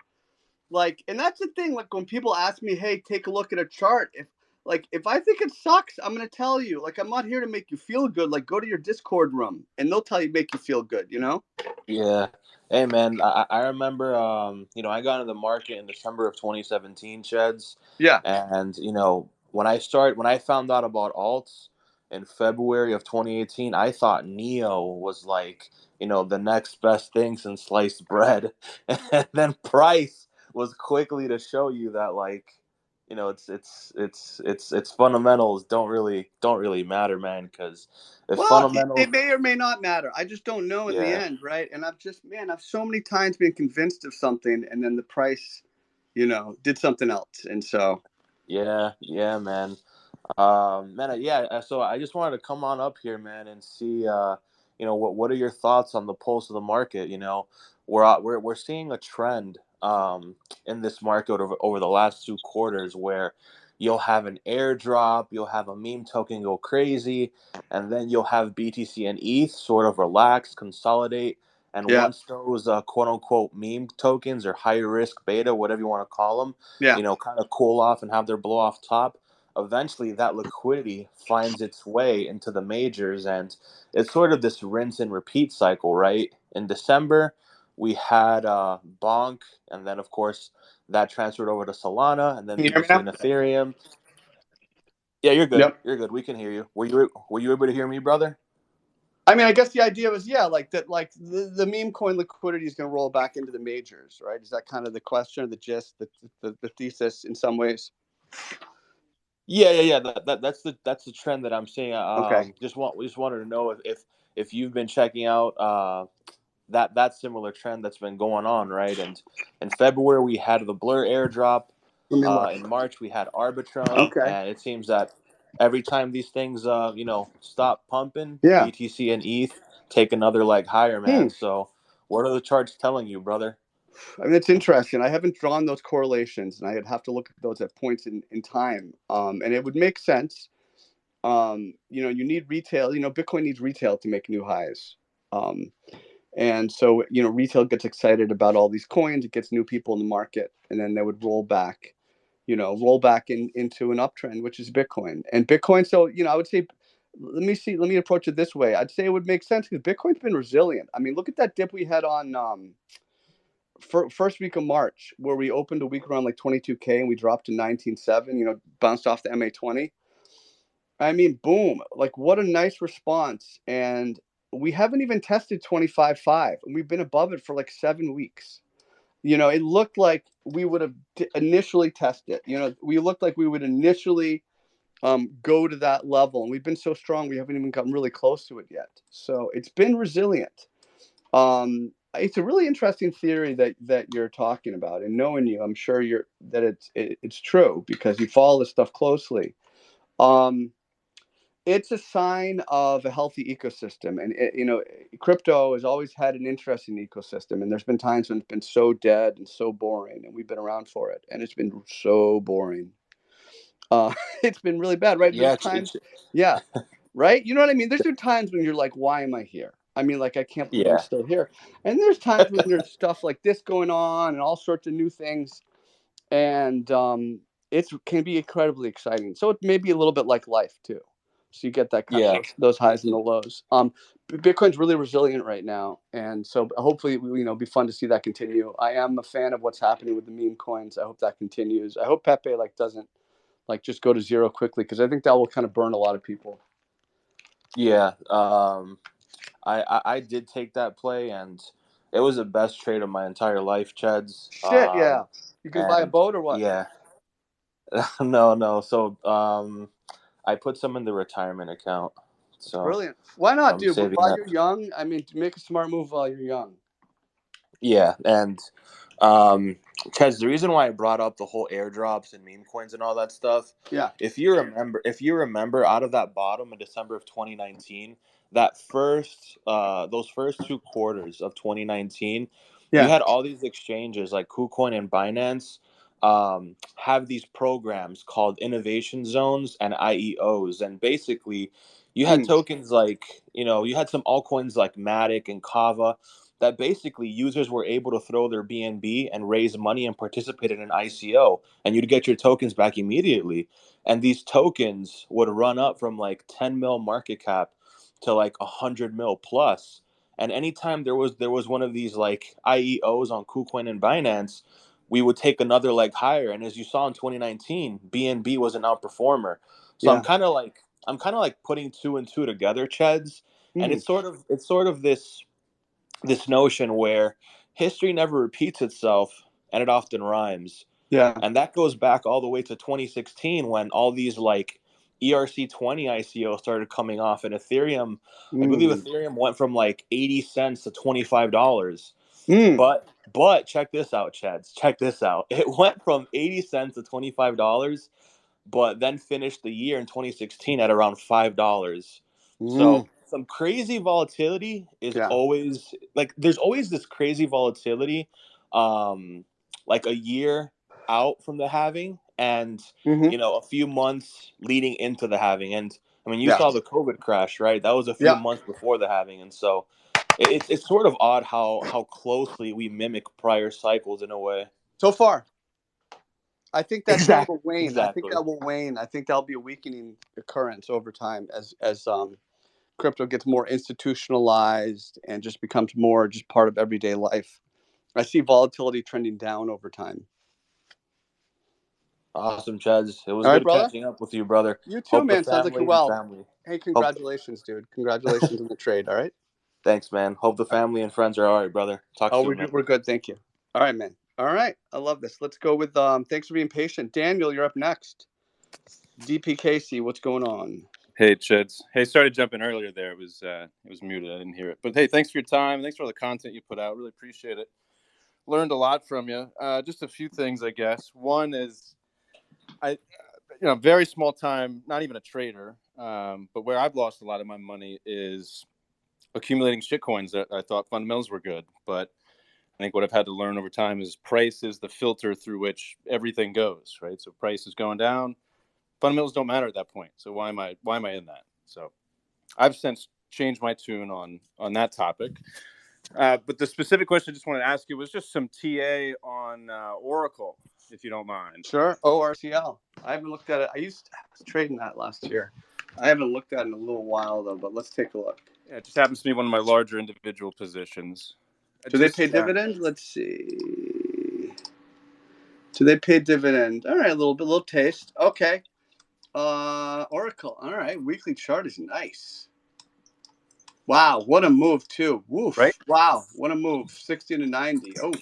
Like, and that's the thing. Like when people ask me, "Hey, take a look at a chart," if I think it sucks, I'm gonna tell you. Like I'm not here to make you feel good. Like go to your Discord room, and they'll tell you make you feel good. You know? Yeah. Hey, man, I remember, I got into the market in December of 2017, Cheds. Yeah. And, when I found out about alts in February of 2018, I thought Neo was like, the next best thing since sliced bread. And then price was quickly to show you that, like, it's fundamentals don't really matter, man, because if Well, fundamentals, it may or may not matter. I just don't know in the yeah. end, right? And I've so many times been convinced of something, and then the price, did something else, and so. Yeah, man. So I just wanted to come on up here, man, and see, what are your thoughts on the pulse of the market? We're seeing a trend in this market over the last 2 quarters where you'll have an airdrop, you'll have a meme token go crazy, and then you'll have BTC and ETH sort of relax, consolidate, and once those quote unquote meme tokens or high risk beta, whatever you want to call them, kind of cool off and have their blow off top, eventually that liquidity finds its way into the majors, and it's sort of this rinse and repeat cycle, right? In December, we had Bonk, and then of course that transferred over to Solana, and then Can you hear me BTC now? and Ethereum. Yeah, you're good. Yep. You're good. We can hear you. Were you able to hear me, brother? I mean, I guess the idea was, like that, like the meme coin liquidity is going to roll back into the majors, right? Is that kind of the question, or the gist, the thesis in some ways? Yeah. That's the trend that I'm seeing. Okay. We just wanted to know if you've been checking out that similar trend that's been going on, right? And in February we had the Blur airdrop. In March we had Arbitrum, Okay. and it seems that every time these things stop pumping, Yeah. BTC and ETH take another leg higher, man. So what are the charts telling you, brother? I mean, it's interesting. I haven't drawn those correlations, and I'd have to look at those at points in time. And it would make sense. You need retail. Bitcoin needs retail to make new highs. And so, retail gets excited about all these coins. It gets new people in the market, and then they would roll back into an uptrend, which is Bitcoin. And Bitcoin, so, I would say, let me approach it this way. I'd say it would make sense because Bitcoin's been resilient. I mean, look at that dip we had on first week of March, where we opened a week around like 22K and we dropped to 19.7, bounced off the MA20. I mean, boom, like what a nice response. And we haven't even tested 25.5, and we've been above it for like 7 weeks. It looked like we would have initially tested. We looked like we would initially go to that level, and we've been so strong we haven't even gotten really close to it yet. So it's been resilient. It's a really interesting theory that you're talking about, and knowing you, I'm sure it's true because you follow this stuff closely. It's a sign of a healthy ecosystem, and crypto has always had an interesting ecosystem. And there's been times when it's been so dead and so boring, and we've been around for it, and it's been so boring. It's been really bad, right? Yeah, There's times, yeah, right. You know what I mean? There's times when you're like, why am I here? I mean, like, I can't believe I'm still here. And there's times when there's stuff like this going on and all sorts of new things, and it can be incredibly exciting. So it may be a little bit like life too. So you get that kind of those highs and the lows. Bitcoin's really resilient right now, and so hopefully, be fun to see that continue. I am a fan of what's happening with the meme coins. I hope that continues. I hope Pepe doesn't just go to zero quickly, because I think that will kind of burn a lot of people. Yeah, I did take that play, and it was the best trade of my entire life, Cheds. Shit, yeah. You can buy a boat or what? Yeah. No. So I put some in the retirement account. So brilliant. Why not, I'm dude? saving While that. you're young, I mean, make a smart move while you're young. Yeah, and Chaz, the reason why I brought up the whole airdrops and meme coins and all that stuff, yeah, if you remember, out of that bottom in December of 2019, those first 2 quarters of 2019, you had all these exchanges like KuCoin and Binance have these programs called innovation zones and IEOs, and basically you had tokens like, you had some altcoins like Matic and Kava that basically users were able to throw their BNB and raise money and participate in an ICO, and you'd get your tokens back immediately. And these tokens would run up from like 10 mil market cap to like 100 mil plus. And anytime there was one of these like IEOs on KuCoin and Binance, we would take another leg higher. And as you saw in 2019, BNB was an outperformer. So I'm kind of like putting 2 and 2 together, Cheds. And it's sort of this notion where history never repeats itself, and it often rhymes. Yeah. And that goes back all the way to 2016, when all these like ERC20 ICO started coming off, and Ethereum, I believe Ethereum went from like 80 cents to $25. But check this out, Chads. Check this out. It went from 80 cents to $25, but then finished the year in 2016 at around $5. So some crazy volatility is always like, there's always this crazy volatility, like a year out from the halving, and a few months leading into the halving. And I mean, you saw the COVID crash, right? That was a few months before the halving, and so it's sort of odd how closely we mimic prior cycles in a way. So far, I think that trend will wane. Exactly. I think that will wane. I think that'll be a weakening occurrence over time as crypto gets more institutionalized and just becomes more just part of everyday life. I see volatility trending down over time. Awesome, Cheds. It was good catching up with you, brother. You too, man. Sounds like you're well. Family. Hey, congratulations, dude. Congratulations on the trade. All right. Thanks, man. Hope the family and friends are all right, brother. Talk soon, man. We're good. Thank you. All right, man. All right. I love this. Let's go with thanks for being patient. Daniel, you're up next. DPKC, what's going on? Hey, Cheds. Hey, sorry to jump in earlier there. It was muted. I didn't hear it. But hey, thanks for your time. Thanks for all the content you put out. Really appreciate it. Learned a lot from you. Just a few things, I guess. One is, very small time, not even a trader, but where I've lost a lot of my money is accumulating shitcoins that I thought fundamentals were good. But I think what I've had to learn over time is price is the filter through which everything goes, right? So price is going down. Fundamentals don't matter at that point. So why am I in that? So I've since changed my tune on that topic. But the specific question I just wanted to ask you was just some TA on Oracle, if you don't mind. Sure. ORCL. I haven't looked at it. I was trading that last year. I haven't looked at it in a little while, though, but let's take a look. Yeah, it just happens to be one of my larger individual positions. Do they pay dividend? Let's see. Do they pay dividend? All right, a little taste. Okay. Oracle. All right. Weekly chart is nice. Wow. What a move, too. Woof. Right? Wow. What a move. 60 to 90. Oh,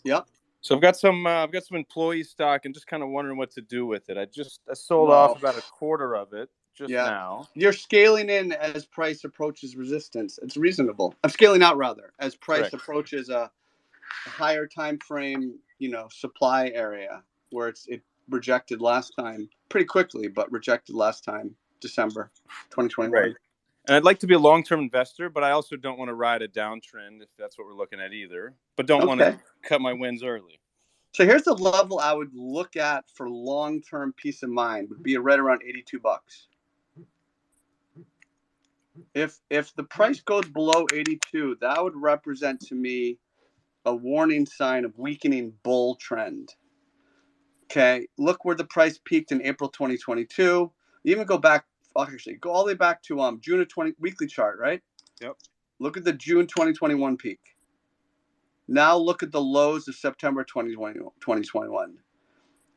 yep. So I've got some employee stock and just kind of wondering what to do with it. I sold off about a quarter of it now. You're scaling in as price approaches resistance. It's reasonable. I'm scaling out rather as price approaches a higher time frame, supply area where it rejected last time pretty quickly, but rejected last time. December 2021. Right. And I'd like to be a long-term investor, but I also don't want to ride a downtrend if that's what we're looking at either. But don't want to cut my wins early. So here's the level I would look at for long-term peace of mind would be right around $82. If the price goes below 82, that would represent to me a warning sign of weakening bull trend. Okay, look where the price peaked in April 2022. Even go back, actually go all the way back to June of 20 weekly chart, right? Yep. Look at the June 2021 peak. Now look at the lows of September 2021.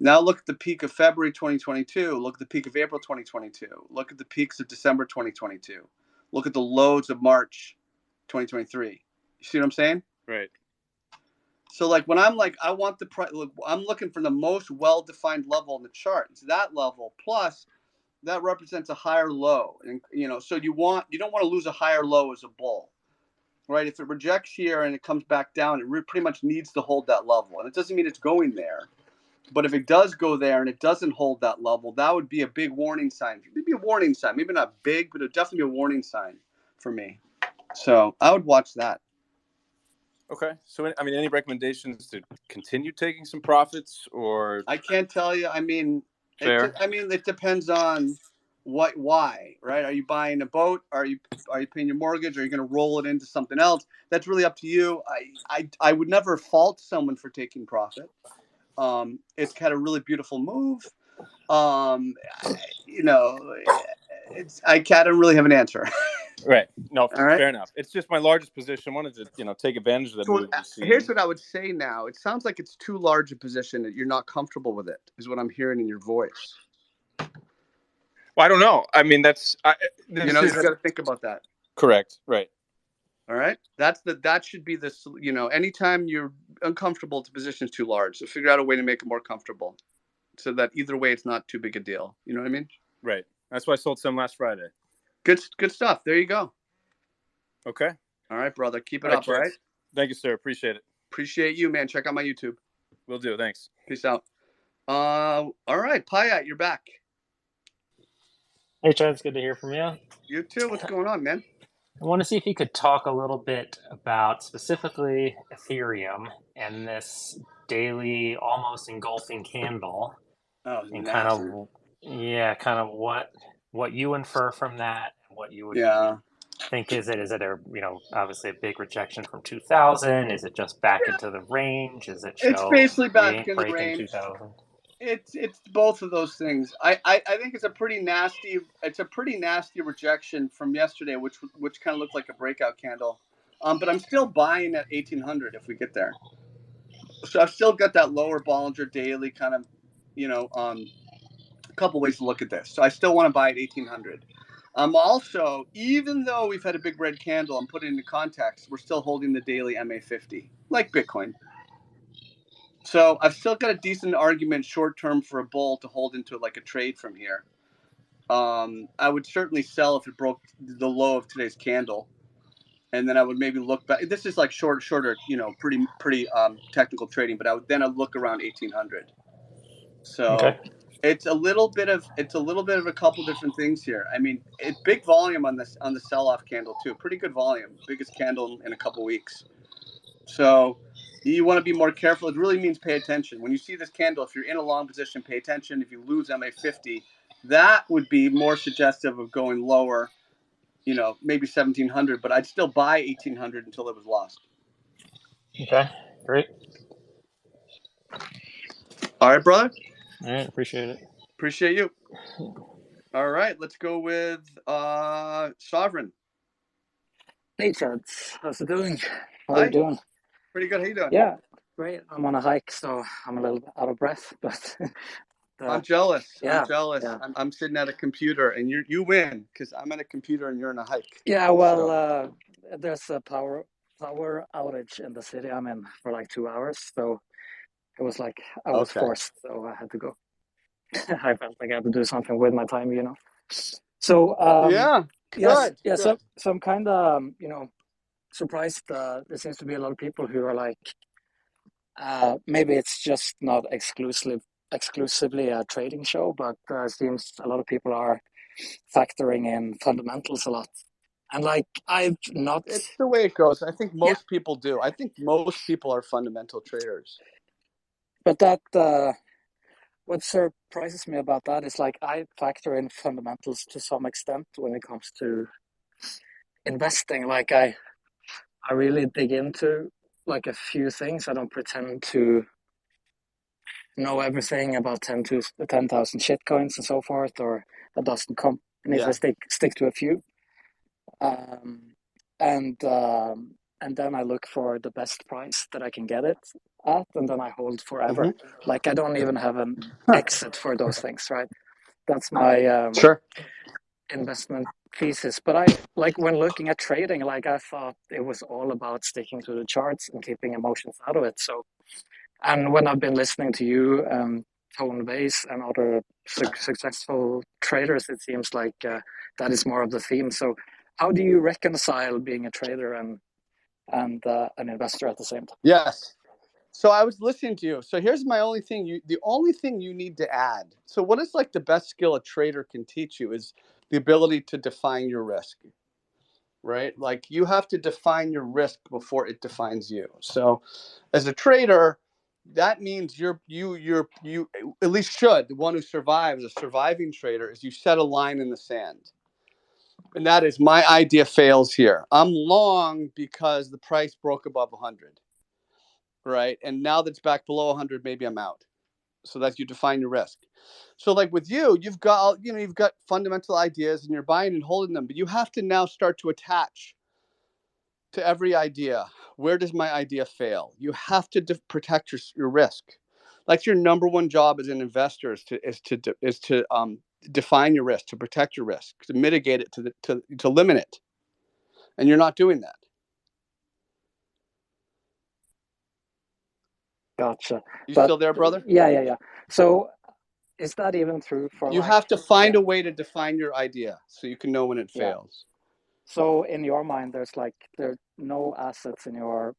Now look at the peak of February 2022. Look at the peak of April 2022. Look at the peaks of December 2022. Look at the lows of March 2023. You see what I'm saying? Right. So like when I'm like, I want the price, I'm looking for the most well-defined level in the chart. It's that level plus that represents a higher low. And so you don't want to lose a higher low as a bull. Right? If it rejects here and it comes back down, it pretty much needs to hold that level. And it doesn't mean it's going there. But if it does go there and it doesn't hold that level, that would be a big warning sign. Maybe a warning sign. Maybe not big, but it would definitely be a warning sign for me. So I would watch that. Okay. So, I mean, any recommendations to continue taking some profits or? I can't tell you. I mean, fair. It depends on why, right? Are you buying a boat? Are you paying your mortgage? Are you going to roll it into something else? That's really up to you. I would never fault someone for taking profit. It's had a really beautiful move. I don't really have an answer. Right. No, All right. Fair enough. It's just my largest position. I wanted to, take advantage of the move. Here's what I would say now. It sounds like it's too large a position that you're not comfortable with it, is what I'm hearing in your voice. Well, I don't know. I mean, you got to think about that. Correct. Right. All right. That should be this, anytime you're uncomfortable, the position's too large. So figure out a way to make it more comfortable so that either way, it's not too big a deal. You know what I mean? Right. That's why I sold some last Friday. Good stuff. There you go. Okay. All right, brother. Keep it up. All right. Thank you, sir. Appreciate it. Appreciate you, man. Check out my YouTube. Will do. Thanks. Peace out. All right. Payat, you're back. Hey, Cheds. Good to hear from you. You too. What's going on, man? I want to see if you could talk a little bit about specifically Ethereum and this daily almost engulfing candle. Oh, and massive. kind of what you infer from that, and what you would think. Is it a obviously a big rejection from 2000? Is it just back into the range? Is it it's basically back in the range? 2000? It's both of those things. I think it's a pretty nasty rejection from yesterday, which kind of looked like a breakout candle. But I'm still buying at 1800 if we get there. So I've still got that lower Bollinger Daily kind of, a couple ways to look at this. So I still want to buy at 1800. Also, even though we've had a big red candle, I'm putting it into context, we're still holding the daily MA50, like Bitcoin. So I've still got a decent argument short term for a bull to hold into like a trade from here. I would certainly sell if it broke the low of today's candle, and then I would maybe look back. This is like shorter, pretty technical trading. But I'd look around 1800. So it's a little bit of a couple different things here. I mean, it's big volume on the sell-off candle too. Pretty good volume, biggest candle in a couple weeks. So you want to be more careful. It really means pay attention. When you see this candle, if you're in a long position, pay attention. If you lose MA50, that would be more suggestive of going lower, maybe 1700, but I'd still buy 1800 until it was lost. Okay, great. All right, brother. All right, appreciate it. Appreciate you. All right, let's go with Sovereign. Hey, Cheds. How's it doing? How are you doing? Pretty good. How you doing? Yeah, great. I'm on a hike, so I'm a little bit out of breath, but I'm jealous. Yeah, I'm jealous. yeah. I'm sitting at a computer, and you win because I'm at a computer and you're on a hike. Yeah, well, there's a power outage in the city I'm in for like 2 hours, so it was like I was forced, so I had to go. I felt like I had to do something with my time, So good. So I'm kind of surprised. There seems to be a lot of people who are like, maybe it's just not exclusively a trading show, but it seems a lot of people are factoring in fundamentals a lot. And like I've not. It's the way it goes. I think most people do. I think most people are fundamental traders. But that what surprises me about that is like I factor in fundamentals to some extent when it comes to investing. Like I really dig into like a few things. I don't pretend to know everything about 10,000 shitcoins and so forth, or a dozen companies. I stick to a few. And then I look for the best price that I can get it at, and then I hold forever. Like I don't even have an exit for those things, right? That's my investment thesis. But I like when looking at trading, like I thought it was all about sticking to the charts and keeping emotions out of it. So, and when I've been listening to you, Tone Base and other successful traders, it seems like that is more of the theme. So how do you reconcile being a trader and an investor at the same time? Yes. So I was listening to you. So here's my only thing. The only thing you need to add. So what is like the best skill a trader can teach you is the ability to define your risk, right? Like you have to define your risk before it defines you. So as a trader, that means you at least should. The one who survives, a surviving trader, is you set a line in the sand. And that is my idea fails here. I'm long because the price broke above 100. Right. And now that it's back below 100, maybe I'm out. So that you define your risk. So like with you, you've got fundamental ideas and you're buying and holding them, but you have to now start to attach to every idea. Where does my idea fail? You have to protect your risk. Like your number one job as an investor is to define your risk, to protect your risk, to mitigate it, to limit it. And you're not doing that. Gotcha. You still there, brother? Yeah. So is that even true for you have to find a way to define your idea so you can know when it fails. So in your mind, there are no assets in your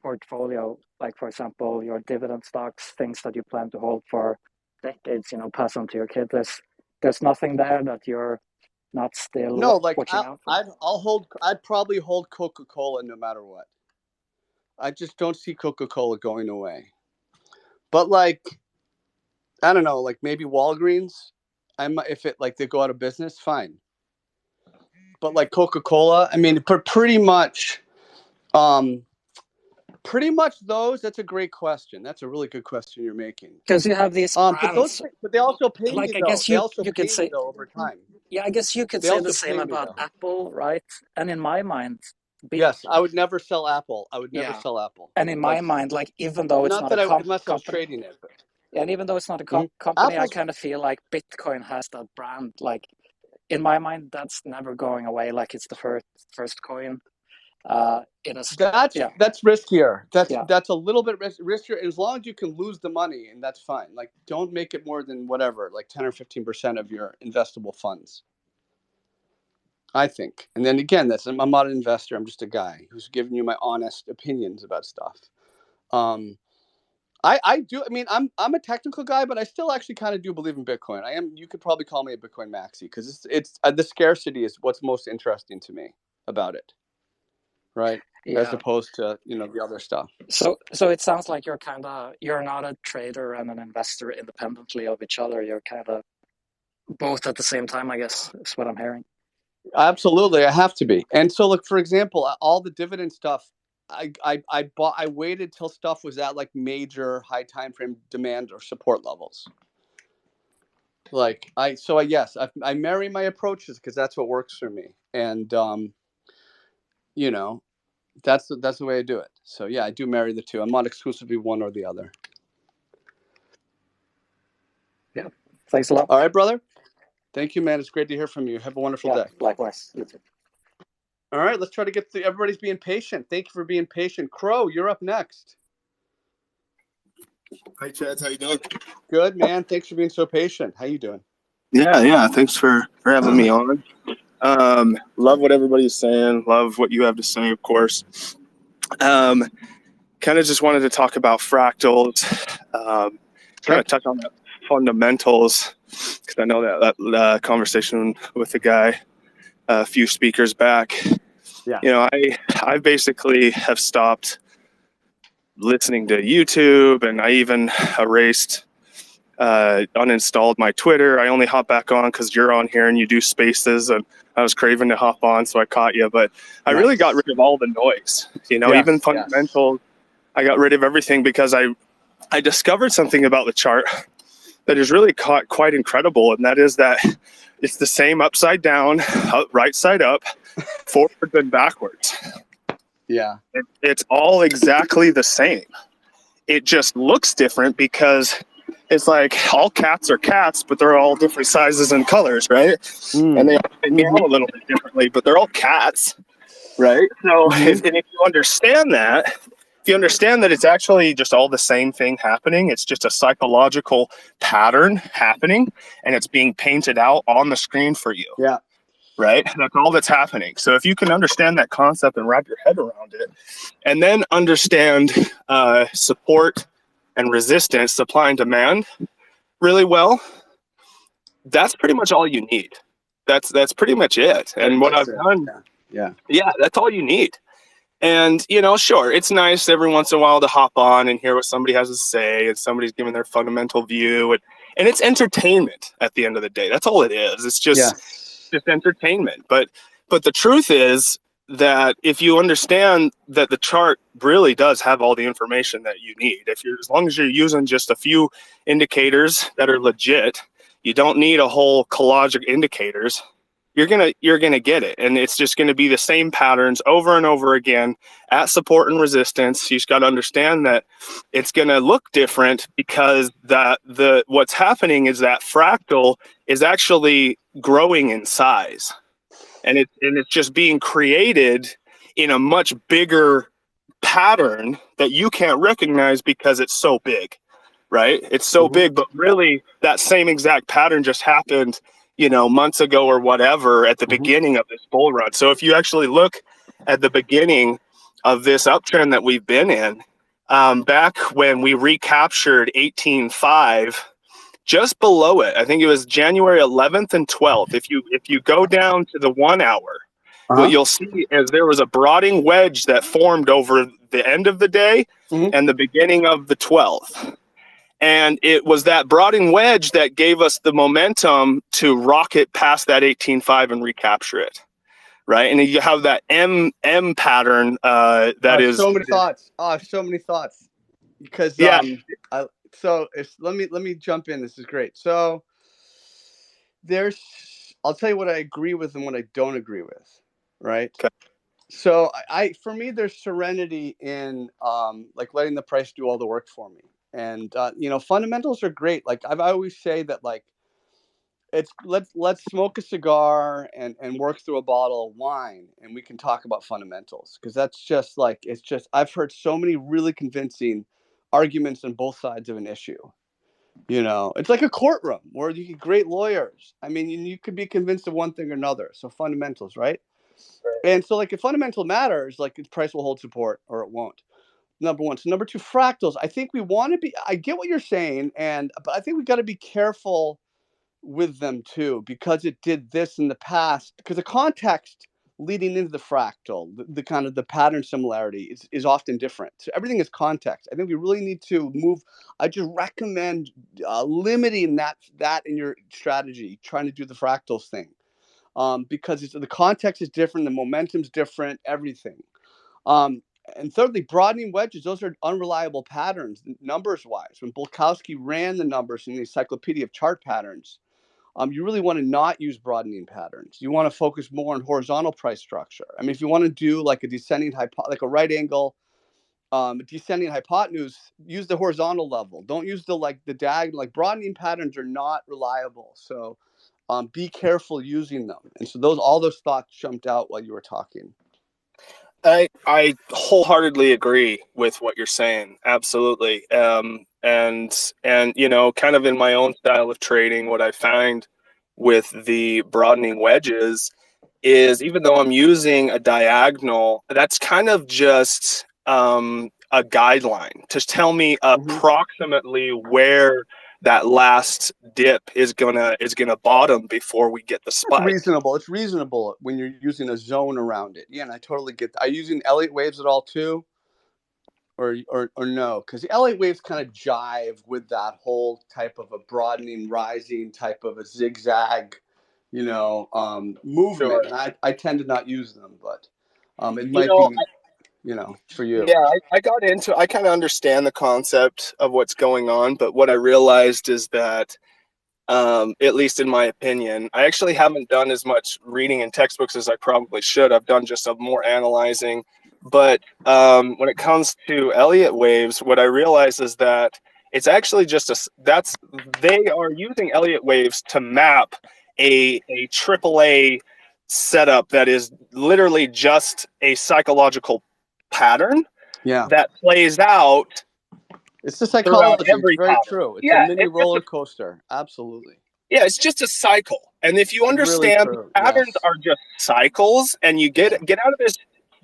portfolio, like for example, your dividend stocks, things that you plan to hold for decades, pass on to your kids. There's nothing there that you're not still watching out for? I'd probably hold Coca-Cola no matter what. I just don't see Coca-Cola going away. But like, I don't know, like maybe Walgreens, if they go out of business, fine. But like Coca-Cola, I mean, pretty much those. That's a great question. That's a really good question you're making. Because you have these brands, but they also pay me though. I guess you could say over time. Yeah, I guess you could say the same about Apple, right? And in my mind, yes, I would never sell Apple. I would never sell Apple. And in my mind, like even though it's not a company, I was trading it. But... Yeah, and even though it's not a company, I kind of feel like Bitcoin has that brand. Like in my mind, that's never going away. Like it's the first coin. That's riskier. That's a little bit riskier. As long as you can lose the money, and that's fine. Like don't make it more than whatever, like 10 or 15% of your investable funds. I think. And then again, I'm not an investor. I'm just a guy who's giving you my honest opinions about stuff. I do. I mean, I'm a technical guy, but I still actually kind of do believe in Bitcoin. I am. You could probably call me a Bitcoin maxi because it's the scarcity is what's most interesting to me about it. Right. Yeah. As opposed to, the other stuff. So it sounds like you're not a trader and an investor independently of each other. You're kind of both at the same time, I guess, is what I'm hearing. Absolutely. I have to be. And so look, for example, all the dividend stuff, I waited till stuff was at like major high time frame demand or support levels. Like I marry my approaches because that's what works for me. And, that's the way I do it. So yeah, I do marry the two. I'm not exclusively one or the other. Yeah. Thanks a lot. All right, brother. Thank you, man. It's great to hear from you. Have a wonderful day. Likewise. You too. All right, let's try to get everybody's being patient. Thank you for being patient. Crow, you're up next. Hi, Cheds. How you doing? Good, man. Thanks for being so patient. How you doing? Yeah. Thanks for having me on. Love what everybody's saying. Love what you have to say, of course. Kind of just wanted to talk about fractals. Kind of touch on the fundamentals. because I know that conversation with the guy a few speakers back. Yeah. You know, I basically have stopped listening to YouTube, and I even uninstalled my Twitter. I only hop back on because you're on here and you do spaces, and I was craving to hop on, so I caught you. But I really got rid of all the noise. You know, even fundamentals. I got rid of everything because I discovered something about the chart that is really quite incredible, and that is that it's the same upside down, right side up, forwards and backwards. Yeah. It's all exactly the same. It just looks different because it's like all cats are cats, but they're all different sizes and colors, right? And they meow a little bit differently, but they're all cats, right? So if you understand that, it's actually just all the same thing happening. It's just a psychological pattern happening, and it's being painted out on the screen for you. Yeah. Right? That's all that's happening. So if you can understand that concept and wrap your head around it, and then understand support and resistance, supply and demand really well, that's pretty much all you need. That's pretty much it. And what I've done, yeah, that's all you need. And, you know, sure, it's nice every once in a while to hop on and hear what somebody has to say, and somebody's giving their fundamental view, and it's entertainment at the end of the day. That's all it is. It's just entertainment. But the truth is that if you understand that the chart really does have all the information that you need, as long as you're using just a few indicators that are legit, you don't need a whole collage of indicators. You're gonna get it, and it's just gonna be the same patterns over and over again at support and resistance. You just got to understand that it's gonna look different because what's happening is that fractal is actually growing in size, and it's just being created in a much bigger pattern that you can't recognize because it's so big, right? It's so big, but really that same exact pattern just happened, you know, months ago or whatever at the beginning of this bull run. So if you actually look at the beginning of this uptrend that we've been in, back when we recaptured 18.5, just below it, I think it was January 11th and 12th. If you go down to the 1 hour, what you'll see is there was a broadening wedge that formed over the end of the day and the beginning of the 12th. And it was that broadening wedge that gave us the momentum to rocket past that 18.5 and recapture it, right? And you have that M pattern that is so many thoughts. So many thoughts. Because let me jump in. This is great. So I'll tell you what I agree with and what I don't agree with, right? Okay. So for me, there's serenity in like letting the price do all the work for me. And you know, fundamentals are great. Like I always say that, like, it's let's smoke a cigar and work through a bottle of wine, and we can talk about fundamentals, because that's just like, it's just, I've heard so many really convincing arguments on both sides of an issue. You know, it's like a courtroom where you get great lawyers. I mean, you could be convinced of one thing or another. So fundamentals, right? And so, like, if fundamental matters, like, the price will hold support or it won't. Number one. So number two, fractals. I think we want to be, I get what you're saying, but I think we got to be careful with them too, because it did this in the past, because the context leading into the fractal, the kind of the pattern similarity is often different. So everything is context. I think we really need to move. I just recommend limiting that in your strategy, trying to do the fractals thing, because the context is different, the momentum's different, everything. And thirdly, broadening wedges, those are unreliable patterns, numbers-wise. When Bulkowski ran the numbers in the Encyclopedia of Chart Patterns, you really want to not use broadening patterns. You want to focus more on horizontal price structure. I mean, if you want to do like a descending like a right angle, descending hypotenuse, use the horizontal level. Don't use the diagonal. Like, broadening patterns are not reliable. So be careful using them. And so all those thoughts jumped out while you were talking. I wholeheartedly agree with what you're saying. Absolutely. And you know, kind of in my own style of trading, what I find with the broadening wedges is, even though I'm using a diagonal, that's kind of just a guideline to tell me approximately where that last dip is gonna bottom before we get the spike. It's reasonable when you're using a zone around it. Yeah, and I totally get that. Are you using Elliott waves at all too? Or no? Because the Elliott waves kind of jive with that whole type of a broadening, rising type of a zigzag, movement. Sure. And I tend to not use them, but it might be, for you. Yeah, I got into. I kind of understand the concept of what's going on, but what I realized is that, at least in my opinion, I actually haven't done as much reading in textbooks as I probably should. I've done just a more analyzing. But when it comes to Elliott waves, what I realize is that it's actually just they are using Elliott waves to map a AAA setup that is literally just a psychological pattern that plays out. It's the psychology. It's very pattern. true. It's a mini roller coaster. Absolutely. Yeah, it's just a cycle. And if you understand patterns are just cycles, and you get out of this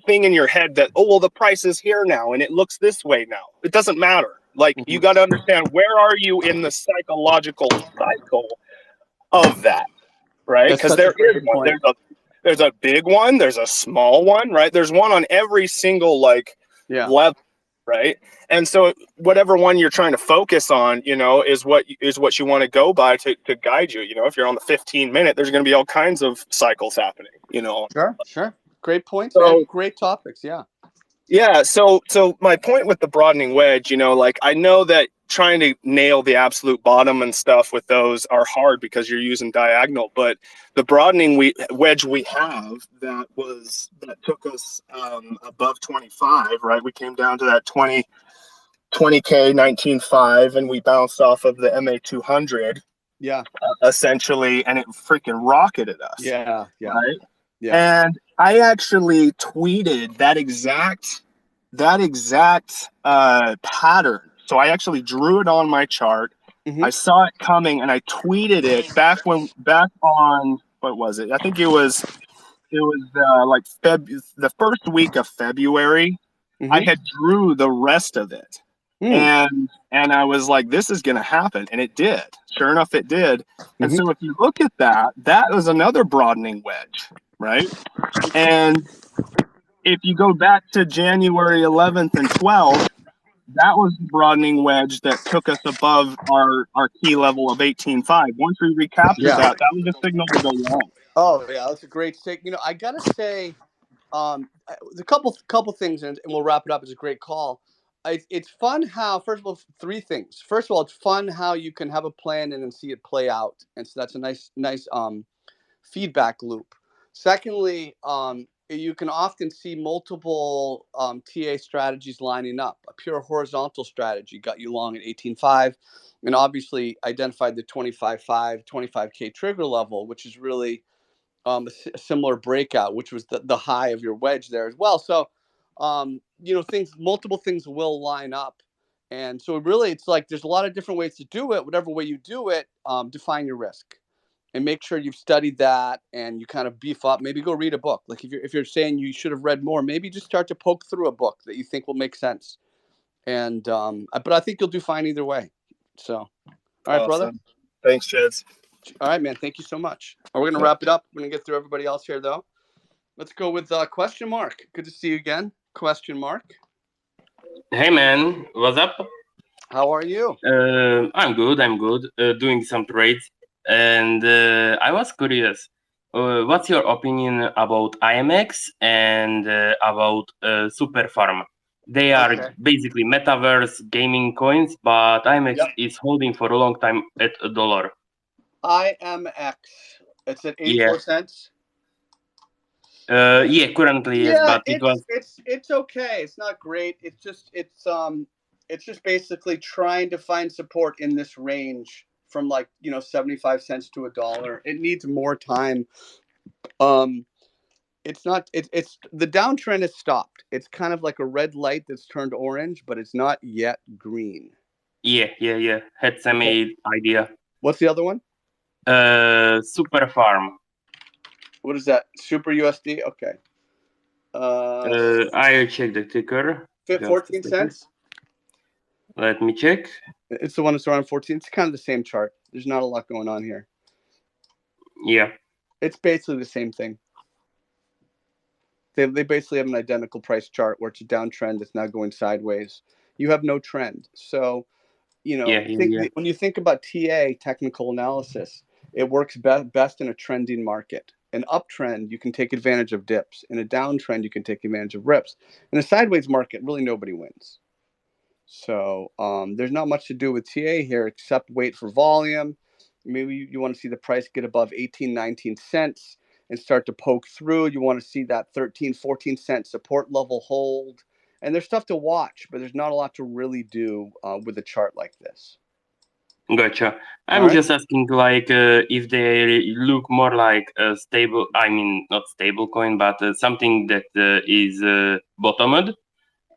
thing in your head that, oh, well, the price is here now and it looks this way now. It doesn't matter. Like, you got to understand, where are you in the psychological cycle of that, right? Because there is one. There's a big one. There's a small one, right? There's one on every single level, right? And so whatever one you're trying to focus on, is what you want to go by to guide you. If you're on the 15-minute, there's going to be all kinds of cycles happening. Sure. Great points, man. Great topics. Yeah. Yeah. So my point with the broadening wedge, I know that trying to nail the absolute bottom and stuff with those are hard because you're using diagonal, but the broadening wedge we have that took us above 25, right? We came down to that 20K 19.5, and we bounced off of the MA 200. Yeah. Essentially, and it freaking rocketed us. Yeah. Right? Yeah. And I actually tweeted that exact pattern. So I actually drew it on my chart. I saw it coming, and I tweeted it back on, what was it? I think it was the first week of February. I had drew the rest of it. And I was like, this is going to happen. And it did. Sure enough, it did. And so if you look at that was another broadening wedge, right? And if you go back to January 11th and 12th, that was the broadening wedge that took us above our key level of 18.5. Once we recaptured that was a signal to go long. Oh, yeah, that's a great take. I got to say, a couple things, and we'll wrap it up. It's a great call. It's fun how, first of all, three things. First of all, it's fun how you can have a plan and then see it play out. And so that's a nice feedback loop. Secondly, you can often see multiple TA strategies lining up. A pure horizontal strategy got you long at 18.5, and obviously identified the 25.5, 25K trigger level, which is really a similar breakout, which was the high of your wedge there as well. So, multiple things will line up. And so really, it's like there's a lot of different ways to do it. Whatever way you do it, define your risk. And make sure you've studied that and you kind of beef up. Maybe go read a book. Like if you're saying you should have read more, maybe just start to poke through a book that you think will make sense. And but I think you'll do fine either way. So, all right, brother. Thanks, Cheds. All right, man. Thank you so much. We're gonna wrap it up. We're gonna get through everybody else here, though. Let's go with question mark. Good to see you again. Question mark. Hey, man. What's up? How are you? I'm good. Doing some trades. And I was curious, what's your opinion about IMX and about Super Farm? They are basically metaverse gaming coins, but IMX is holding for a long time at $1. IMX. It's at 84 cents. Currently yes, but it's okay. It's not great. It's just basically trying to find support in this range from 75 cents to $1. It needs more time. It's not. It's the downtrend has stopped. It's kind of like a red light that's turned orange, but it's not yet green. Yeah. Had some idea. What's the other one? Super Farm. What is that? Super USD? Okay. I'll check the ticker. 14 cents. Let me check. It's the one that's around 14. It's kind of the same chart. There's not a lot going on here. Yeah. It's basically the same thing. They basically have an identical price chart where it's a downtrend. It's now going sideways. You have no trend. So, when you think about TA, technical analysis, it works best in a trending market. An uptrend, you can take advantage of dips. In a downtrend, you can take advantage of rips. In a sideways market, really nobody wins. So there's not much to do with TA here except wait for volume. Maybe you want to see the price get above 18, 19 cents and start to poke through. You want to see that 13, 14 cent support level hold. And there's stuff to watch, but there's not a lot to really do with a chart like this. Gotcha. I'm just asking, if they look more like a stable, not stable coin, but something that is bottomed,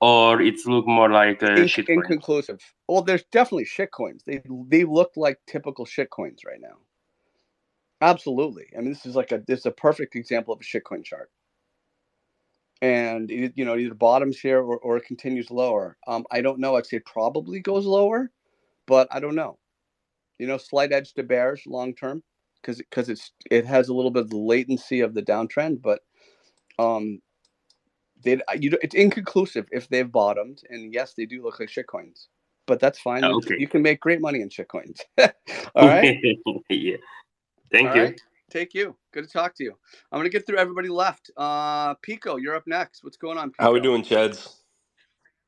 or it's look more like a shit coin? Inconclusive. Well, there's definitely shit coins. They look like typical shit coins right now. Absolutely. I mean, this is a perfect example of a shitcoin chart. And it either bottoms here or it continues lower. I don't know. I'd say it probably goes lower, but I don't know. Slight edge to bearish long term because it has a little bit of the latency of the downtrend, but it's inconclusive if they've bottomed. And yes, they do look like shitcoins, but that's fine. Okay. You can make great money in shitcoins. All right. Yeah. Thank All you. right. Take you. Good to talk to you. I'm going to get through everybody left. Pico, you're up next. What's going on, Pico? How we doing, Cheds?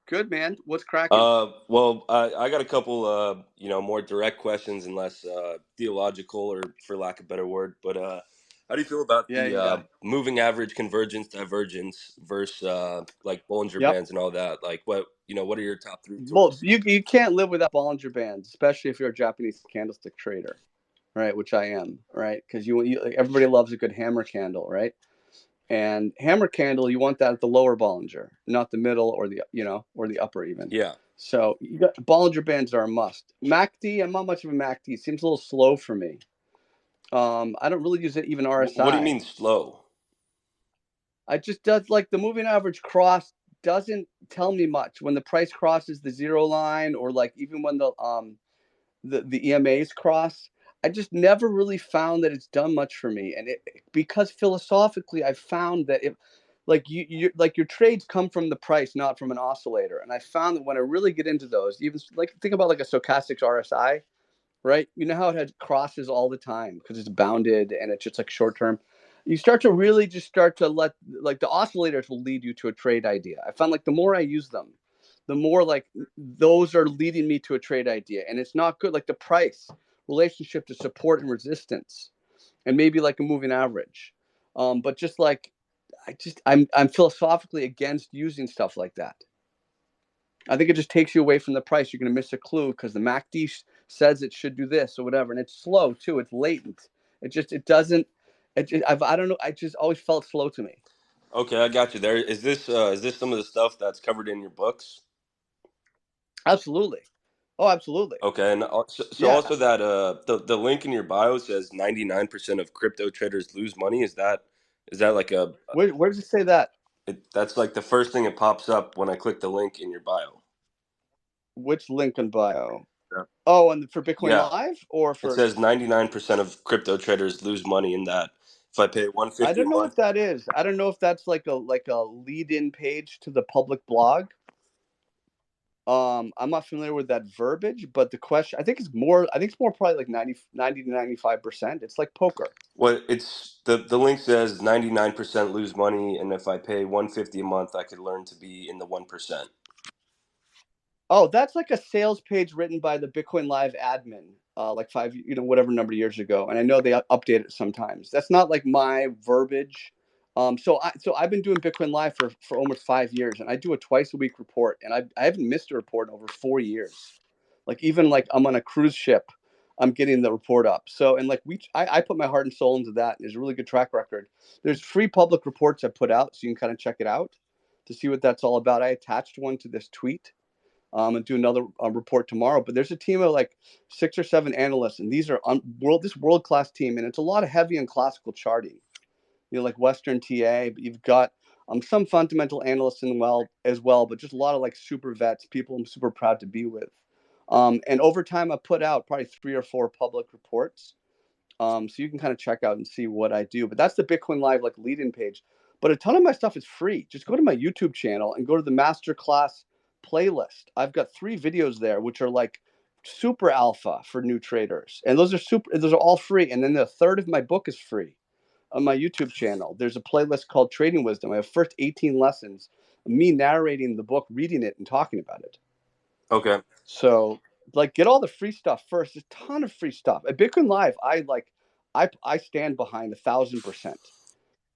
Good, man. What's cracking? Well, I got a couple, more direct questions and less theological, or for lack of a better word. But how do you feel about the moving average convergence, divergence versus Bollinger Bands and all that? Like, what are your top three tools? Well, you can't live without Bollinger Bands, especially if you're a Japanese candlestick trader, right? Which I am, right? Because everybody loves a good hammer candle, right? And hammer candle, you want that at the lower Bollinger, not the middle or the upper even. Yeah. So you got Bollinger Bands are a must. MACD, I'm not much of a MACD. It seems a little slow for me. I don't really use it even RSI. What do you mean slow? I just does like the moving average cross doesn't tell me much when the price crosses the zero line, or like even when the EMAs cross. I just never really found that it's done much for me, and because philosophically I found that if your trades come from the price, not from an oscillator, and I found that when I really get into those, even think about like a stochastics RSI, right? You know how it has crosses all the time because it's bounded and it's just like short term. You start to really just start to let like the oscillators will lead you to a trade idea. I found like the more I use them, the more like those are leading me to a trade idea, and it's not good. Like the price relationship to support and resistance, and maybe like a moving average, but just like I'm philosophically against using stuff like that. I think it just takes you away from the price. You're going to miss a clue because the MACD says it should do this or whatever, and it's slow too. It's latent. It doesn't. I don't know. I just always felt slow to me. Okay, I got you there. Is this some of the stuff that's covered in your books? Absolutely. Oh, absolutely. Okay, and also that the link in your bio says 99% of crypto traders lose money. Is that like a where does it say that? That's like the first thing that pops up when I click the link in your bio. Which link in bio? Yeah. Oh, and for Bitcoin Live or for? It says 99% of crypto traders lose money in that. If I pay $150, I don't know what that is. I don't know if that's like a lead-in page to the public blog. I'm not familiar with that verbiage, but the question I think it's more probably like 90 to 95%. It's like poker. Well, it's the link says 99% lose money, and if I pay $150 a month, I could learn to be in the 1%. Oh, that's like a sales page written by the Bitcoin Live admin, like whatever number of years ago. And I know they update it sometimes. That's not like my verbiage. So I've been doing Bitcoin Live for almost 5 years, and I do a twice a week report, and I haven't missed a report in over 4 years. Like even like I'm on a cruise ship, I'm getting the report up. So and like I put my heart and soul into that. And there's a really good track record. There's free public reports I put out, so you can kind of check it out to see what that's all about. I attached one to this tweet. And do another report tomorrow. But there's a team of like 6 or 7 analysts, and these are this world-class team, and it's a lot of heavy and classical charting. Like Western TA, but you've got Some fundamental analysts as well, but just a lot of like super vets, people I'm super proud to be with. And over time, I put out probably 3 or 4 public reports. So you can kind of check out and see what I do. But that's the Bitcoin Live like lead-in page. But a ton of my stuff is free. Just go to my YouTube channel and go to the masterclass playlist. I've got 3 videos there, which are like super alpha for new traders. And those are all free. And then the third of my book is free on my YouTube channel. There's a playlist called Trading Wisdom. I have first 18 lessons, me narrating the book, reading it, and talking about it. Okay. So like get all the free stuff first. There's a ton of free stuff. At Bitcoin Live, I stand behind 1,000%.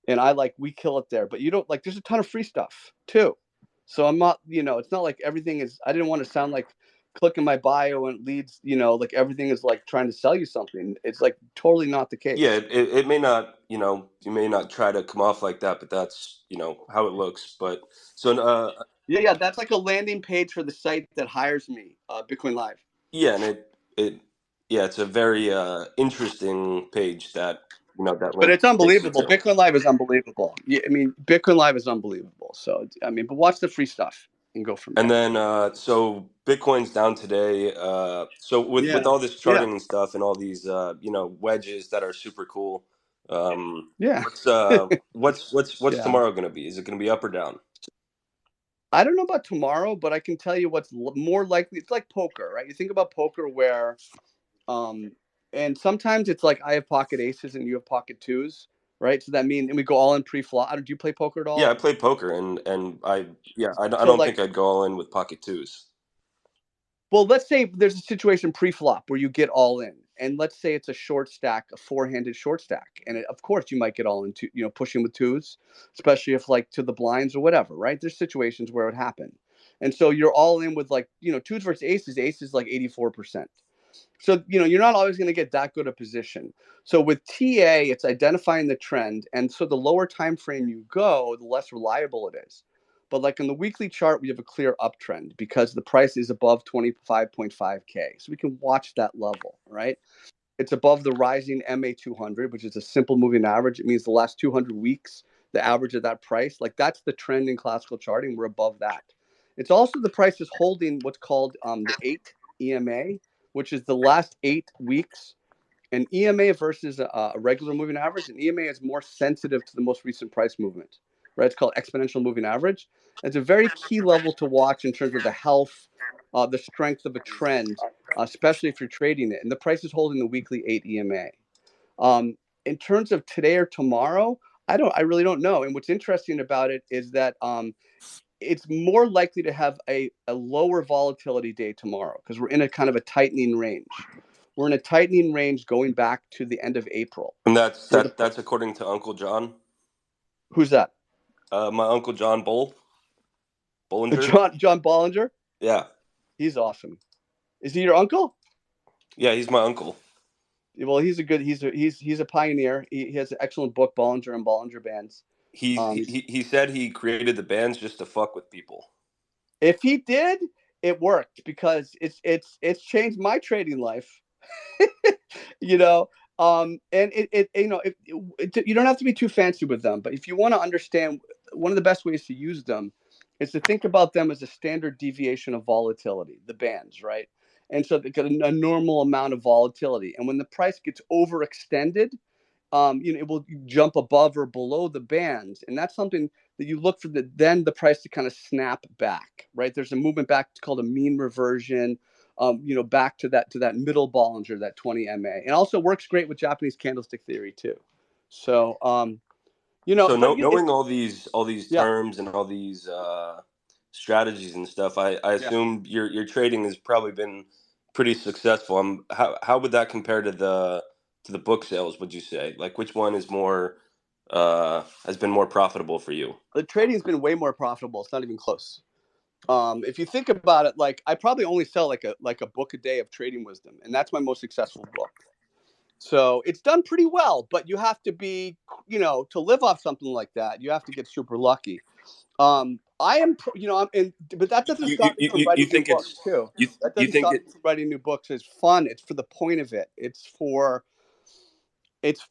And we kill it there. But you don't there's a ton of free stuff too. So I'm not, it's not like everything is, I didn't want to sound like clicking my bio and it leads, like everything is like trying to sell you something. It's like totally not the case. Yeah, it may not, you may not try to come off like that, but that's, how it looks. But so yeah, that's like a landing page for the site that hires me, Bitcoin Live. Yeah, and it's a very interesting page that that. But it's unbelievable. Bitcoin Live is unbelievable. Yeah, I mean, Bitcoin Live is unbelievable. So but watch the free stuff and go from there. And then so Bitcoin's down today. So with all this charting and stuff and all these wedges that are super cool. What's tomorrow going to be? Is it going to be up or down? I don't know about tomorrow, but I can tell you what's more likely. It's like poker, right? You think about poker where, and sometimes it's like I have pocket aces and you have pocket twos, right? So that means, and we go all in pre-flop. Do you play poker at all? Yeah, I play poker, and I don't think I'd go all in with pocket twos. Well, let's say there's a situation pre-flop where you get all in, and let's say it's a short stack, a 4-handed short stack, and of course you might get all into, pushing with twos, especially if like to the blinds or whatever, right? There's situations where it would happen, and so you're all in with twos versus aces like 84%. So you're not always going to get that good a position. So with TA, it's identifying the trend, and so the lower time frame you go, the less reliable it is. But like on the weekly chart, we have a clear uptrend because the price is above 25.5K. So we can watch that level, right? It's above the rising MA200, which is a simple moving average. It means the last 200 weeks, the average of that price, that's the trend in classical charting. We're above that. It's also the price is holding what's called the 8 EMA, which is the last 8 weeks. And EMA versus a regular moving average, and EMA is more sensitive to the most recent price movement, right? It's called exponential moving average. It's a very key level to watch in terms of the health, the strength of a trend, especially if you're trading it. And the price is holding the weekly 8 EMA. In terms of today or tomorrow, I really don't know. And what's interesting about it is that it's more likely to have a lower volatility day tomorrow because we're in a kind of a tightening range. We're in a tightening range going back to the end of April. And that's according to Uncle John. Who's that? My Uncle John Bollinger. John Bollinger? Yeah. He's awesome. Is he your uncle? Yeah, he's my uncle. Well, he's a pioneer. He has an excellent book, Bollinger and Bollinger Bands. He said he created the bands just to fuck with people. If he did, it worked because it's changed my trading life. And you don't have to be too fancy with them, but if you want to understand, one of the best ways to use them is to think about them as a standard deviation of volatility, the bands, right? And so they've got a normal amount of volatility, and when the price gets overextended, it will jump above or below the bands, and that's something that you look for. Then the price to kind of snap back, right? There's a movement back. It's called a mean reversion. Back to that middle Bollinger, that 20 MA, and also works great with Japanese candlestick theory too. So, knowing all these terms and all these strategies and stuff, I assume your trading has probably been pretty successful. How would that compare to the book sales? Would you say, like, which one is more has been more profitable for you? The trading's been way more profitable. It's not even close. If you think about it, like I probably only sell like a book a day of trading wisdom, and that's my most successful book. So it's done pretty well, but you have to be, to live off something like that, you have to get super lucky. But that doesn't stop me from writing new books too. That doesn't stop me from writing new books. It's fun. It's for the point of it. It's for It's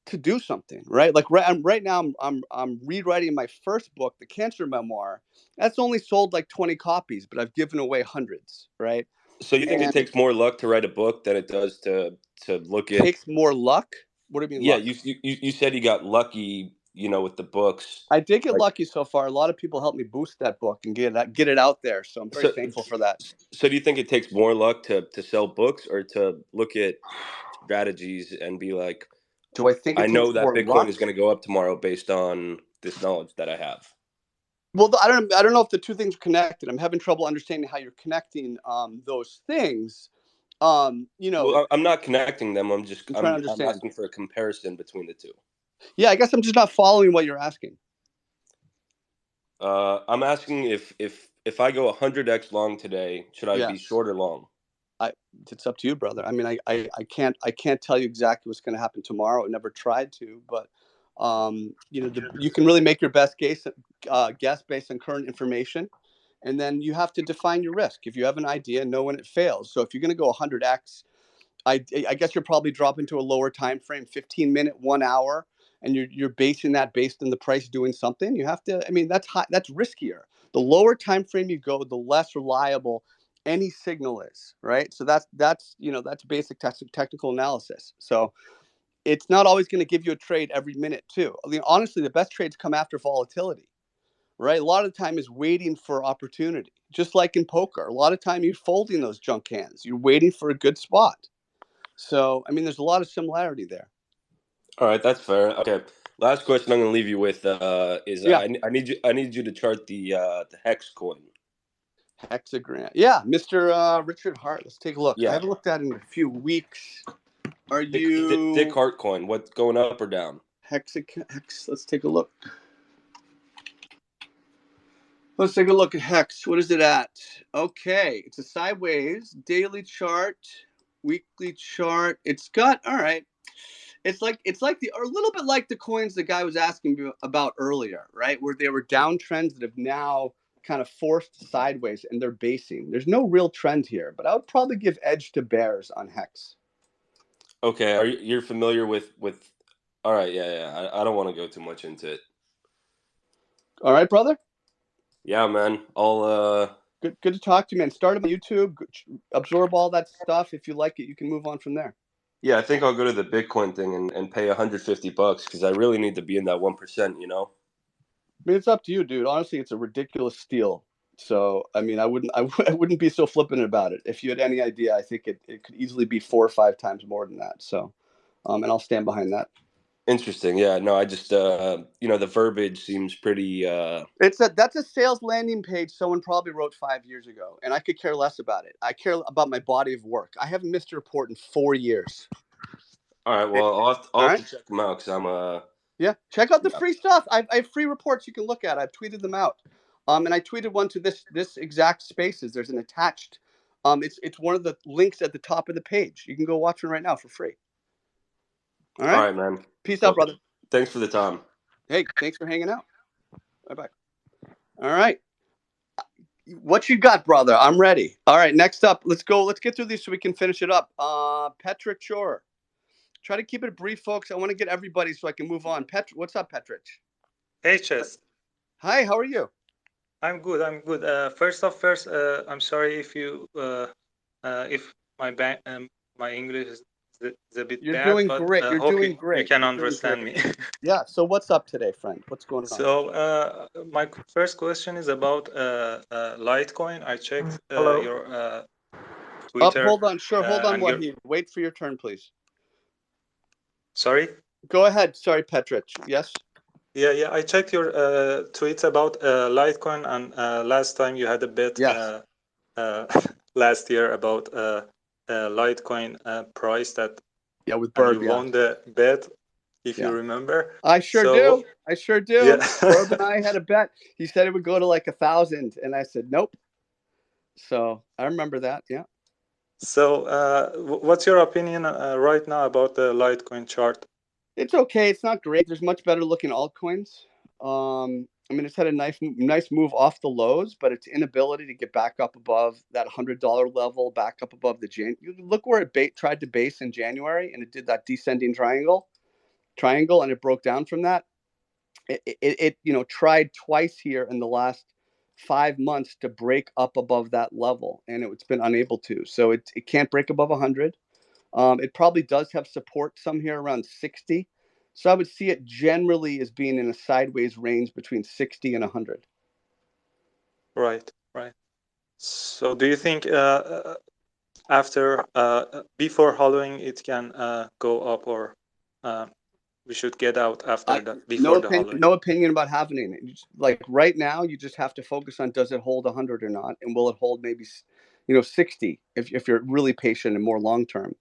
to do something, right? Like right now I'm rewriting my first book, the cancer memoir. That's only sold like 20 copies, but I've given away hundreds, right? So you think it takes more luck to write a book than it does to look at? Takes more luck? What do you mean? Yeah, luck? you said you got lucky, with the books. I did get lucky so far. A lot of people helped me boost that book and get it out there. So I'm very thankful for that. So do you think it takes more luck to sell books or to look at strategies and be like, do I think I know that more Bitcoin luck? is going to go up tomorrow based on this knowledge that I have? Well, I don't know if the two things are connected. I'm having trouble understanding how you're connecting those things. Well, I'm not connecting them. I'm trying to understand. I'm asking for a comparison between the two. Yeah, I guess I'm just not following what you're asking. I'm asking if I go 100x long today, should I be short or long? It's up to you, brother. I mean, I can't tell you exactly what's going to happen tomorrow. I never tried to, but you can really make your best guess based on current information, and then you have to define your risk. If you have an idea, know when it fails. So if you're going to go 100x, I guess you're probably dropping to a lower time frame, 15-minute, 1 hour, and you're basing that based on the price doing something. You have to. I mean, that's high, that's riskier. The lower time frame you go, the less reliable any signal is, right? So that's basic technical analysis. So it's not always going to give you a trade every minute too. I mean, honestly, the best trades come after volatility, right? A lot of the time is waiting for opportunity. Just like in poker, a lot of time you're folding those junk hands. You're waiting for a good spot. So, I mean, there's a lot of similarity there. All right, that's fair. Okay, last question I'm going to leave you with is I need you to chart the Hex coin. Hexagram. Yeah, Mr. Richard Hart. Let's take a look. Yeah. I haven't looked at it in a few weeks. Are you Dick Hart coin? What's going up or down? Hex. Let's take a look. Let's take a look at Hex. What is it at? Okay, it's a sideways daily chart, weekly chart. It's got all right. It's like a little bit like the coins the guy was asking about earlier, right? Where they were downtrends that have now kind of forced sideways and they're basing. There's no real trend here, but I would probably give edge to bears on Hex. Okay, you're familiar with? All right, yeah. I don't want to go too much into it. All right, brother. Yeah, man. I'll good to talk to you, man. Start on YouTube, absorb all that stuff. If you like it, you can move on from there. Yeah, I think I'll go to the Bitcoin thing and pay $150 because I really need to be in that 1%. I mean, it's up to you, dude. Honestly, it's a ridiculous steal. So, I mean, I wouldn't be so flippant about it. If you had any idea, I think it could easily be 4 or 5 times more than that. So, and I'll stand behind that. Interesting. Yeah. No, I just the verbiage seems pretty. That's a sales landing page someone probably wrote 5 years ago, and I could care less about it. I care about my body of work. I haven't missed a report in 4 years. All right. Well, I'll have to check them out because I'm Yeah, check out the free stuff. I have free reports you can look at. I've tweeted them out. And I tweeted one to this exact Spaces. There's an attached. It's one of the links at the top of the page. You can go watch it right now for free. All right. All right, man. Peace out, brother. Thanks for the time. Hey, thanks for hanging out. Bye-bye. All right. What you got, brother? I'm ready. All right, next up, let's go. Let's get through these so we can finish it up. Petrick Shore. Try to keep it brief, folks. I want to get everybody so I can move on. What's up, Petrick? Hey, Cheds. Hi, how are you? I'm good. First, I'm sorry if you if my English is a bit You're bad. Doing but great. You're doing great. You can understand me. Yeah. So what's up today, friend? What's going on? So my first question is about Litecoin. I checked your Twitter. Hold on. Sure. Hold on, Wahid. Wait for your turn, please. Sorry? Go ahead. Sorry, Petrick. Yes? Yeah. I checked your tweets about Litecoin, and last time you had a bet last year about Litecoin price that with Burb, you won the bet, if you remember. I sure do. Yeah. Burb and I had a bet. He said it would go to like 1,000, and I said nope. So I remember that. Yeah. So what's your opinion right now about the Litecoin chart? It's okay. It's not great. There's much better looking altcoins. I mean, it's had a nice move off the lows, but its inability to get back up above that $100 level, back up above the look where it tried to base in January, and it did that descending triangle, and it broke down from that. It tried twice here in the last 5 months to break up above that level, and it's been unable to. So it can't break above 100. It probably does have support some here around 60. So I would see it generally as being in a sideways range between 60 and 100. Right. So do you think after before Halloween it can go up, or we should get out after that before the Halloween? No opinion about happening. Like right now, you just have to focus on, does it hold 100 or not, and will it hold maybe 60 if you're really patient and more long term.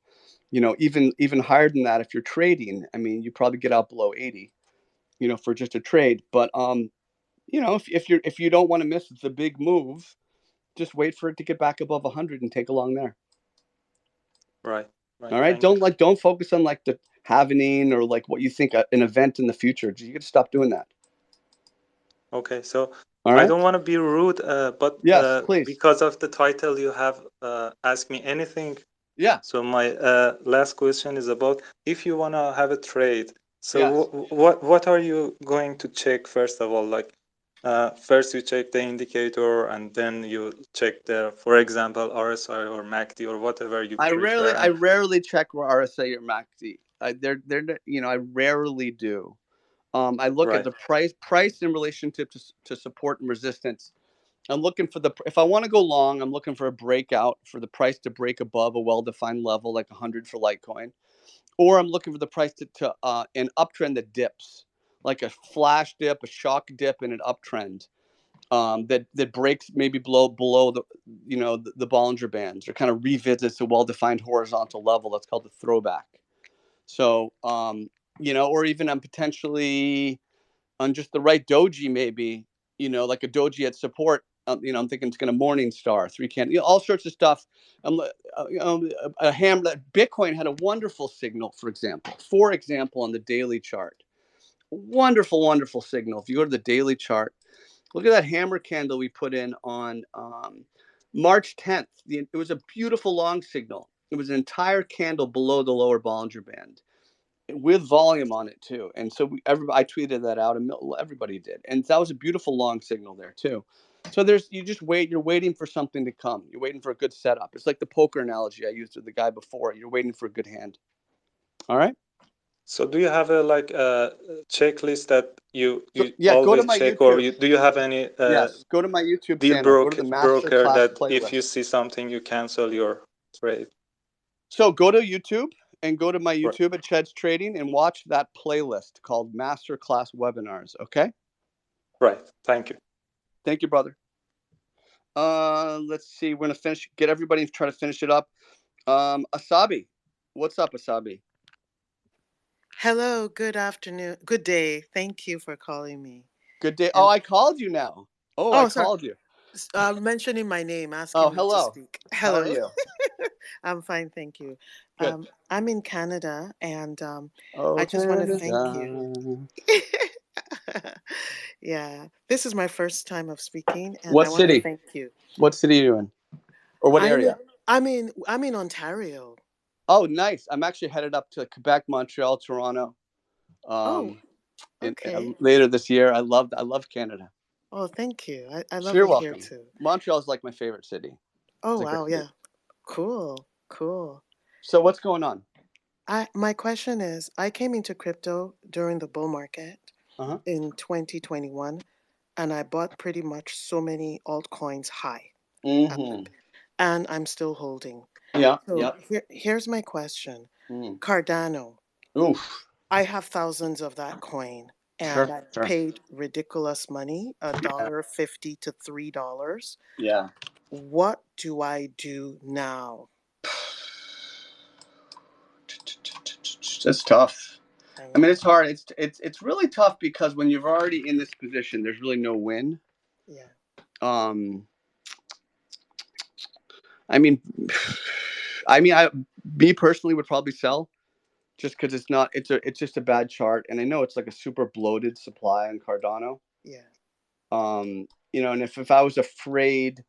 Even higher than that if you're trading. I mean, you probably get out below 80, for just a trade. But if you don't want to miss the big move, just wait for it to get back above 100 and take a long there. Right. All right. Don't focus on like the halvening or like what you think an event in the future. You got to stop doing that. Okay. So all right. I don't want to be rude, but yes, please. Because of the title, you have asked me anything. Yeah. So my last question is about if you want to have a trade. So yes. What are you going to check first of all? Like first you check the indicator, and then you check the, for example, RSI or MACD or whatever you prefer. I rarely check RSI or MACD. I rarely do. I look at the price in relationship to support and resistance. I'm looking for if I want to go long, I'm looking for a breakout for the price to break above a well-defined level like 100 for Litecoin, or I'm looking for the price to an uptrend that dips, like a flash dip, a shock dip, and an uptrend that breaks maybe below the the Bollinger Bands, or kind of revisits a well-defined horizontal level. That's called the throwback. So or even I'm potentially on just the right doji, maybe like a doji at support. I'm thinking it's going to Morningstar 3 candle, all sorts of stuff. A hammer. Bitcoin had a wonderful signal, for example, on the daily chart. Wonderful signal. If you go to the daily chart, look at that hammer candle we put in on March 10th. It was a beautiful long signal. It was an entire candle below the lower Bollinger Band, with volume on it too. And so I tweeted that out, and everybody did. And that was a beautiful long signal there too. So you're waiting for something to come. You're waiting for a good setup. It's like the poker analogy I used with the guy before. You're waiting for a good hand. All right. So do you have a checklist that you always go to my check, YouTube. Or do you have any yes, go to my YouTube deal channel. broker that playlist. If you see something, you cancel your trade? So go to YouTube and go to my YouTube at Cheds Trading and watch that playlist called Masterclass Webinars. Okay. Right. Thank you. Thank you, brother. Let's see. We're gonna get everybody to try to finish it up. Asabi, what's up, Asabi? Hello, good afternoon, good day. Thank you for calling me. Good day. I called you now. I called you. Mentioning my name, asking me to speak. Hello. How are you? I'm fine, thank you. Good. I'm in Canada, and I just want to thank you. Yeah, this is my first time of speaking, and what I city? want to thank you. What city are you in? Or what area? I'm in Ontario. Oh, nice. I'm actually headed up to Quebec, Montreal, Toronto. Okay. Later this year. I love Canada. Oh, thank you. I love it here too. Montreal is like my favorite city. Oh, wow. Yeah. Cool. So what's going on? My question is, I came into crypto during the bull market in 2021, and I bought pretty much so many altcoins high. Mm-hmm. And I'm still holding. Yeah. So here's my question. Cardano. Oof. I have thousands of that coin, and I paid ridiculous money, $1.50 to $3. Yeah. What do I do now? It's tough. I mean, it's hard. It's really tough because when you're already in this position, there's really no win. Yeah. Me personally would probably sell, just because it's just a bad chart, and I know it's like a super bloated supply on Cardano. Yeah. And if I was afraid,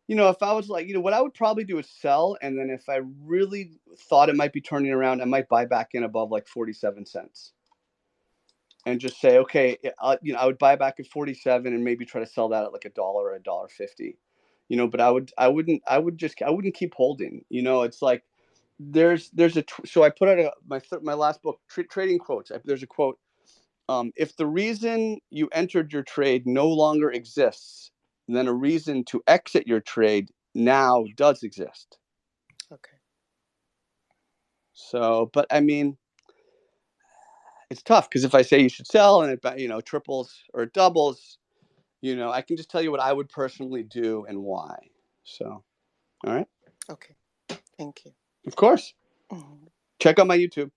if I was like, what I would probably do is sell. And then if I really thought it might be turning around, I might buy back in above like 47 cents and just say, okay, I would buy back at 47 and maybe try to sell that at like $1 or $1.50, but I wouldn't keep holding, it's like so I put out my last book, Trading Quotes. There's a quote. If the reason you entered your trade no longer exists, then a reason to exit your trade now does exist. Okay. So, but I mean, it's tough because if I say you should sell and it, triples or it doubles, I can just tell you what I would personally do and why. So, all right. Okay. Thank you. Of course. Mm-hmm. Check out my YouTube.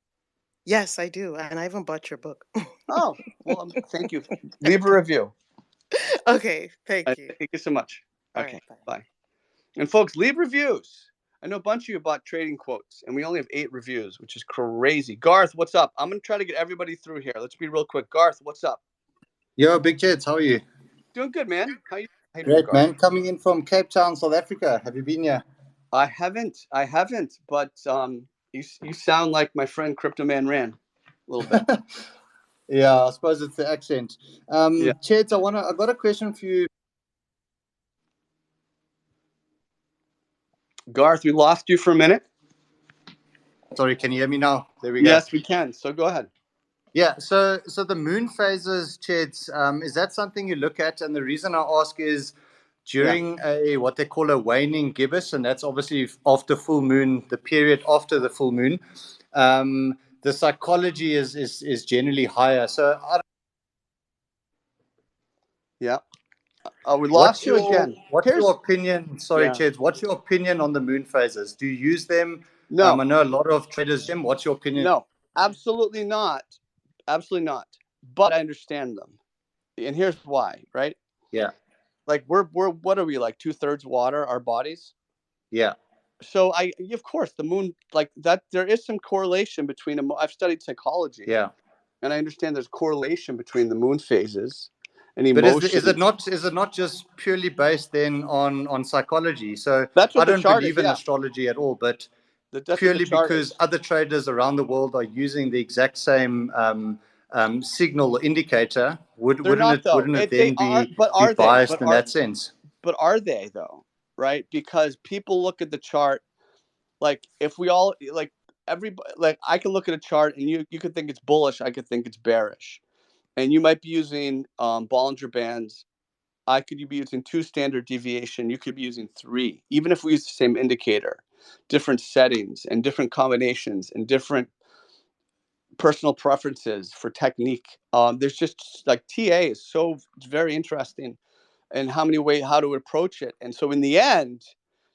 Yes, I do. And I even bought your book. Oh, well, thank you. Leave a review. Okay. Thank you. Thank you so much. Okay. All right, bye. And folks, leave reviews. I know a bunch of you bought Trading Quotes, and we only have 8 reviews, which is crazy. Garth, what's up? I'm going to try to get everybody through here. Let's be real quick. Garth, what's up? Yo, Big Cheds, how are you? Doing good, man. How you doing, Great, Garth? man. Coming in from Cape Town, South Africa. Have you been here? I haven't, but you sound like my friend Crypto Man Ran a little bit. Yeah, I suppose it's the accent. Yeah. Cheds, I got a question for you. Garth, we lost you for a minute. Sorry, can you hear me now? There we go. Yes, we can. So go ahead. Yeah, so the moon phases, Cheds, is that something you look at? And the reason I ask is during what they call a waning gibbous, and that's obviously after full moon, the period after the full moon, the psychology is generally higher. So we lost you again. What's your opinion? Sorry, Cheds. What's your opinion on the moon phases? Do you use them? No. I know a lot of traders use them. What's your opinion? No, absolutely not. Absolutely not. But I understand them. And here's why, right? Yeah. Like we're what are we, like 2/3 water, our bodies? Yeah. So of course the moon, like that, there is some correlation between I've studied psychology. Yeah. And I understand there's correlation between the moon phases and But emotions. is it not just purely based then on psychology? So That's what I don't believe in yeah. astrology at all, but that's purely because other traders around the world are using the exact same signal or indicator, wouldn't it then be biased in that sense? But are they though? Right? Because people look at the chart, like if we all, like everybody, like I can look at a chart and you could think it's bullish, I could think it's bearish, and you might be using Bollinger Bands. I could be using 2 standard deviation. You could be using 3, even if we use the same indicator, different settings and different combinations and different personal preferences for technique. There's just like TA is so very interesting, and how to approach it. And so in the end,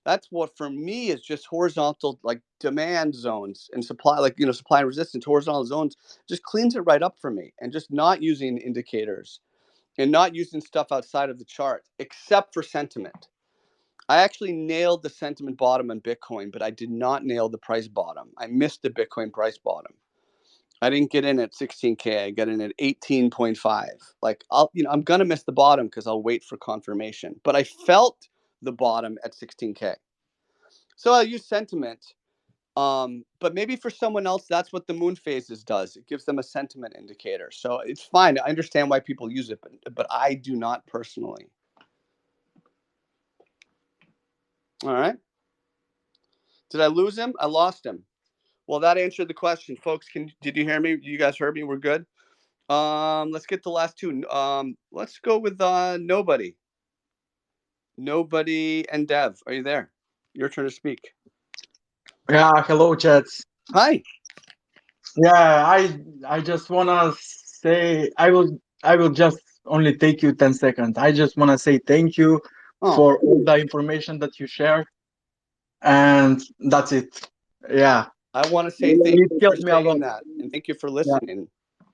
that's what for me is just horizontal, like demand zones and supply, like supply and resistance, horizontal zones, just cleans it right up for me. And just not using indicators and not using stuff outside of the chart, except for sentiment. I actually nailed the sentiment bottom on Bitcoin, but I did not nail the price bottom. I missed the Bitcoin price bottom. I didn't get in at 16K. I got in at 18.5. Like I'm gonna miss the bottom because I'll wait for confirmation. But I felt the bottom at 16K. So I'll use sentiment. But maybe for someone else, that's what the moon phases does. It gives them a sentiment indicator. So it's fine. I understand why people use it, but I do not personally. All right. Did I lose him? I lost him. Well, that answered the question, folks. Did you hear me? You guys heard me? We're good. Let's get the last 2. Let's go with Nobody. Nobody and Dev. Are you there? Your turn to speak. Yeah, hello, Cheds. Hi. Yeah, I just wanna say I will just only take you 10 seconds. I just wanna say thank you for all the information that you shared, and that's it. Yeah. I want to say thank you for saying that, and thank you for listening. Yeah.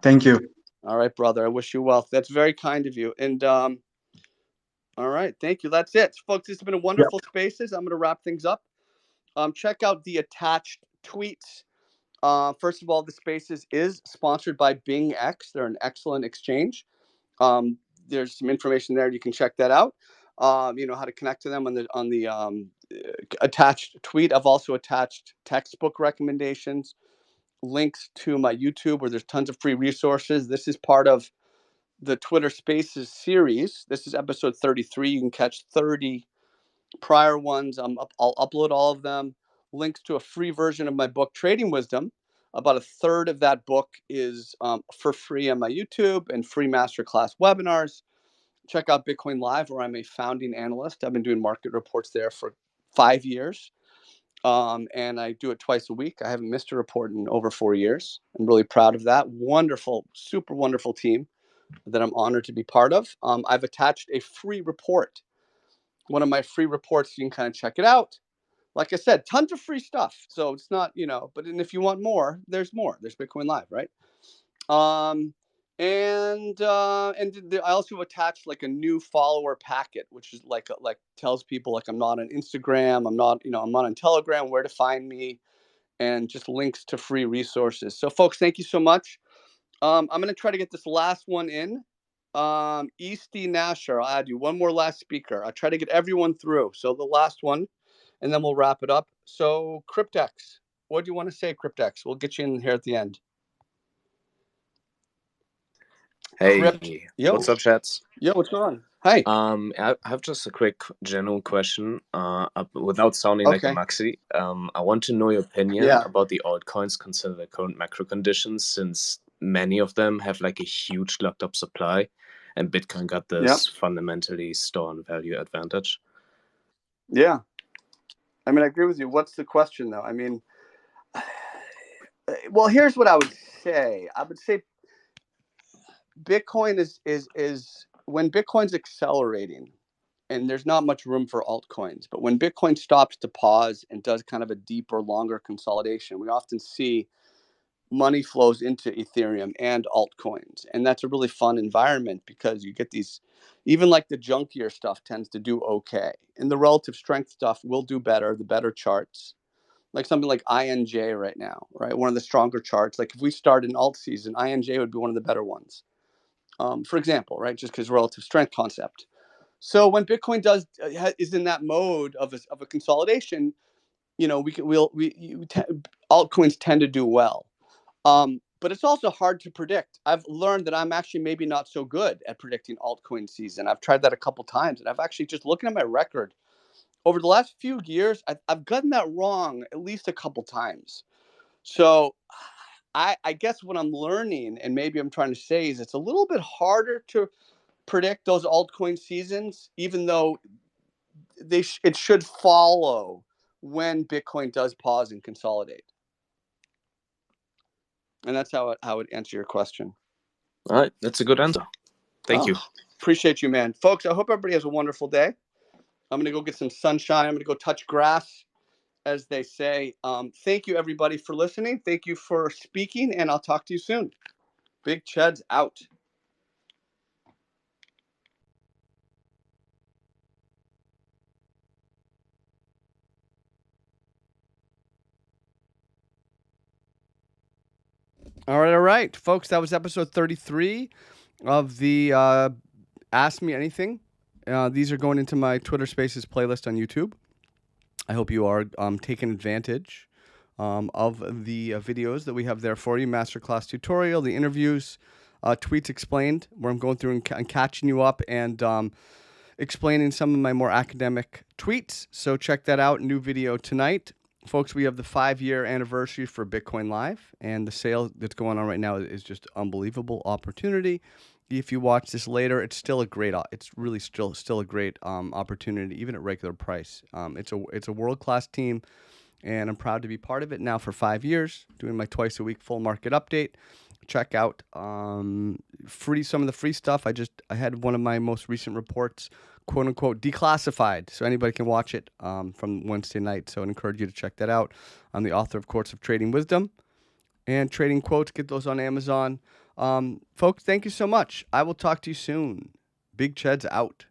Thank you. All right, brother. I wish you well. That's very kind of you. And all right, thank you. That's it, folks. This has been a wonderful Spaces. I'm going to wrap things up. Check out the attached tweets. First of all, the Spaces is sponsored by BingX. They're an excellent exchange. there's some information there. You can check that out. How to connect to them on the attached tweet. I've also attached textbook recommendations, links to my YouTube where there's tons of free resources. This is part of the Twitter Spaces series. This is episode 33. You can catch 30 prior ones. I'll upload all of them. Links to a free version of my book, Trading Wisdom. About a third of that book is for free on my YouTube and free masterclass webinars. Check out Bitcoin Live, where I'm a founding analyst. I've been doing market reports there for 5 years. And I do it twice a week. I haven't missed a report in over 4 years. I'm really proud of that. Wonderful, super wonderful team that I'm honored to be part of. I've attached a free report. One of my free reports, you can kind of check it out. Like I said, tons of free stuff. So it's not, but if you want more, there's more. There's Bitcoin Live, right? And I also attached like a new follower packet, which is like tells people like I'm not on Instagram, I'm not on Telegram, where to find me, and just links to free resources. So folks, thank you so much. I'm going to try to get this last one in. Easty Nasher, I'll add you. One more last speaker. I'll try to get everyone through. So the last one, and then we'll wrap it up. So Cryptex, what do you want to say, Cryptex? We'll get you in here at the end. Hey, what's up, Cheds? Yo, what's going on? Hi. I have just a quick general question. Without sounding like a maxi, I want to know your opinion about the altcoins consider the current macro conditions, since many of them have like a huge locked up supply, and Bitcoin got this fundamentally store and value advantage. Yeah, I mean, I agree with you. What's the question, though? I mean, well, here's what I would say. I would say Bitcoin is when Bitcoin's accelerating, and there's not much room for altcoins. But when Bitcoin stops to pause and does kind of a deeper, longer consolidation, we often see money flows into Ethereum and altcoins. And that's a really fun environment because you get these, even like the junkier stuff tends to do okay. And the relative strength stuff will do better, the better charts. Like something like INJ right now, right? One of the stronger charts. Like if we start an alt season, INJ would be one of the better ones. For example, right? Just because relative strength concept. So when Bitcoin is in that mode of a consolidation, altcoins tend to do well. But it's also hard to predict. I've learned that I'm actually maybe not so good at predicting altcoin season. I've tried that a couple times, and I've actually just looking at my record over the last few years, I've gotten that wrong at least a couple times. So I guess what I'm learning, and maybe I'm trying to say, is it's a little bit harder to predict those altcoin seasons, even though it should follow when Bitcoin does pause and consolidate. And that's how I would answer your question. All right, that's a good answer. Thank you. Appreciate you, man. Folks, I hope everybody has a wonderful day. I'm going to go get some sunshine. I'm going to go touch grass, as they say. Thank you, everybody, for listening. Thank you for speaking, and I'll talk to you soon. Big Cheds out. All right, folks. That was episode 33 of the Ask Me Anything. These are going into my Twitter Spaces playlist on YouTube. I hope you are taking advantage of the videos that we have there for you. Masterclass tutorial, the interviews, tweets explained, where I'm going through and catching you up and explaining some of my more academic tweets. So check that out. New video tonight. Folks, we have the 5-year anniversary for Bitcoin Live, and the sale that's going on right now is just unbelievable opportunity. If you watch this later, it's still a great. It's really still a great opportunity, even at regular price. It's a world-class team, and I'm proud to be part of it now for 5 years, doing my twice a week full market update. Check out some of the free stuff. I had one of my most recent reports, quote unquote, declassified, so anybody can watch it from Wednesday night. So I encourage you to check that out. I'm the author, of course, of Trading Wisdom and Trading Quotes. Get those on Amazon. Folks, thank you so much. I will talk to you soon. Big Cheds out.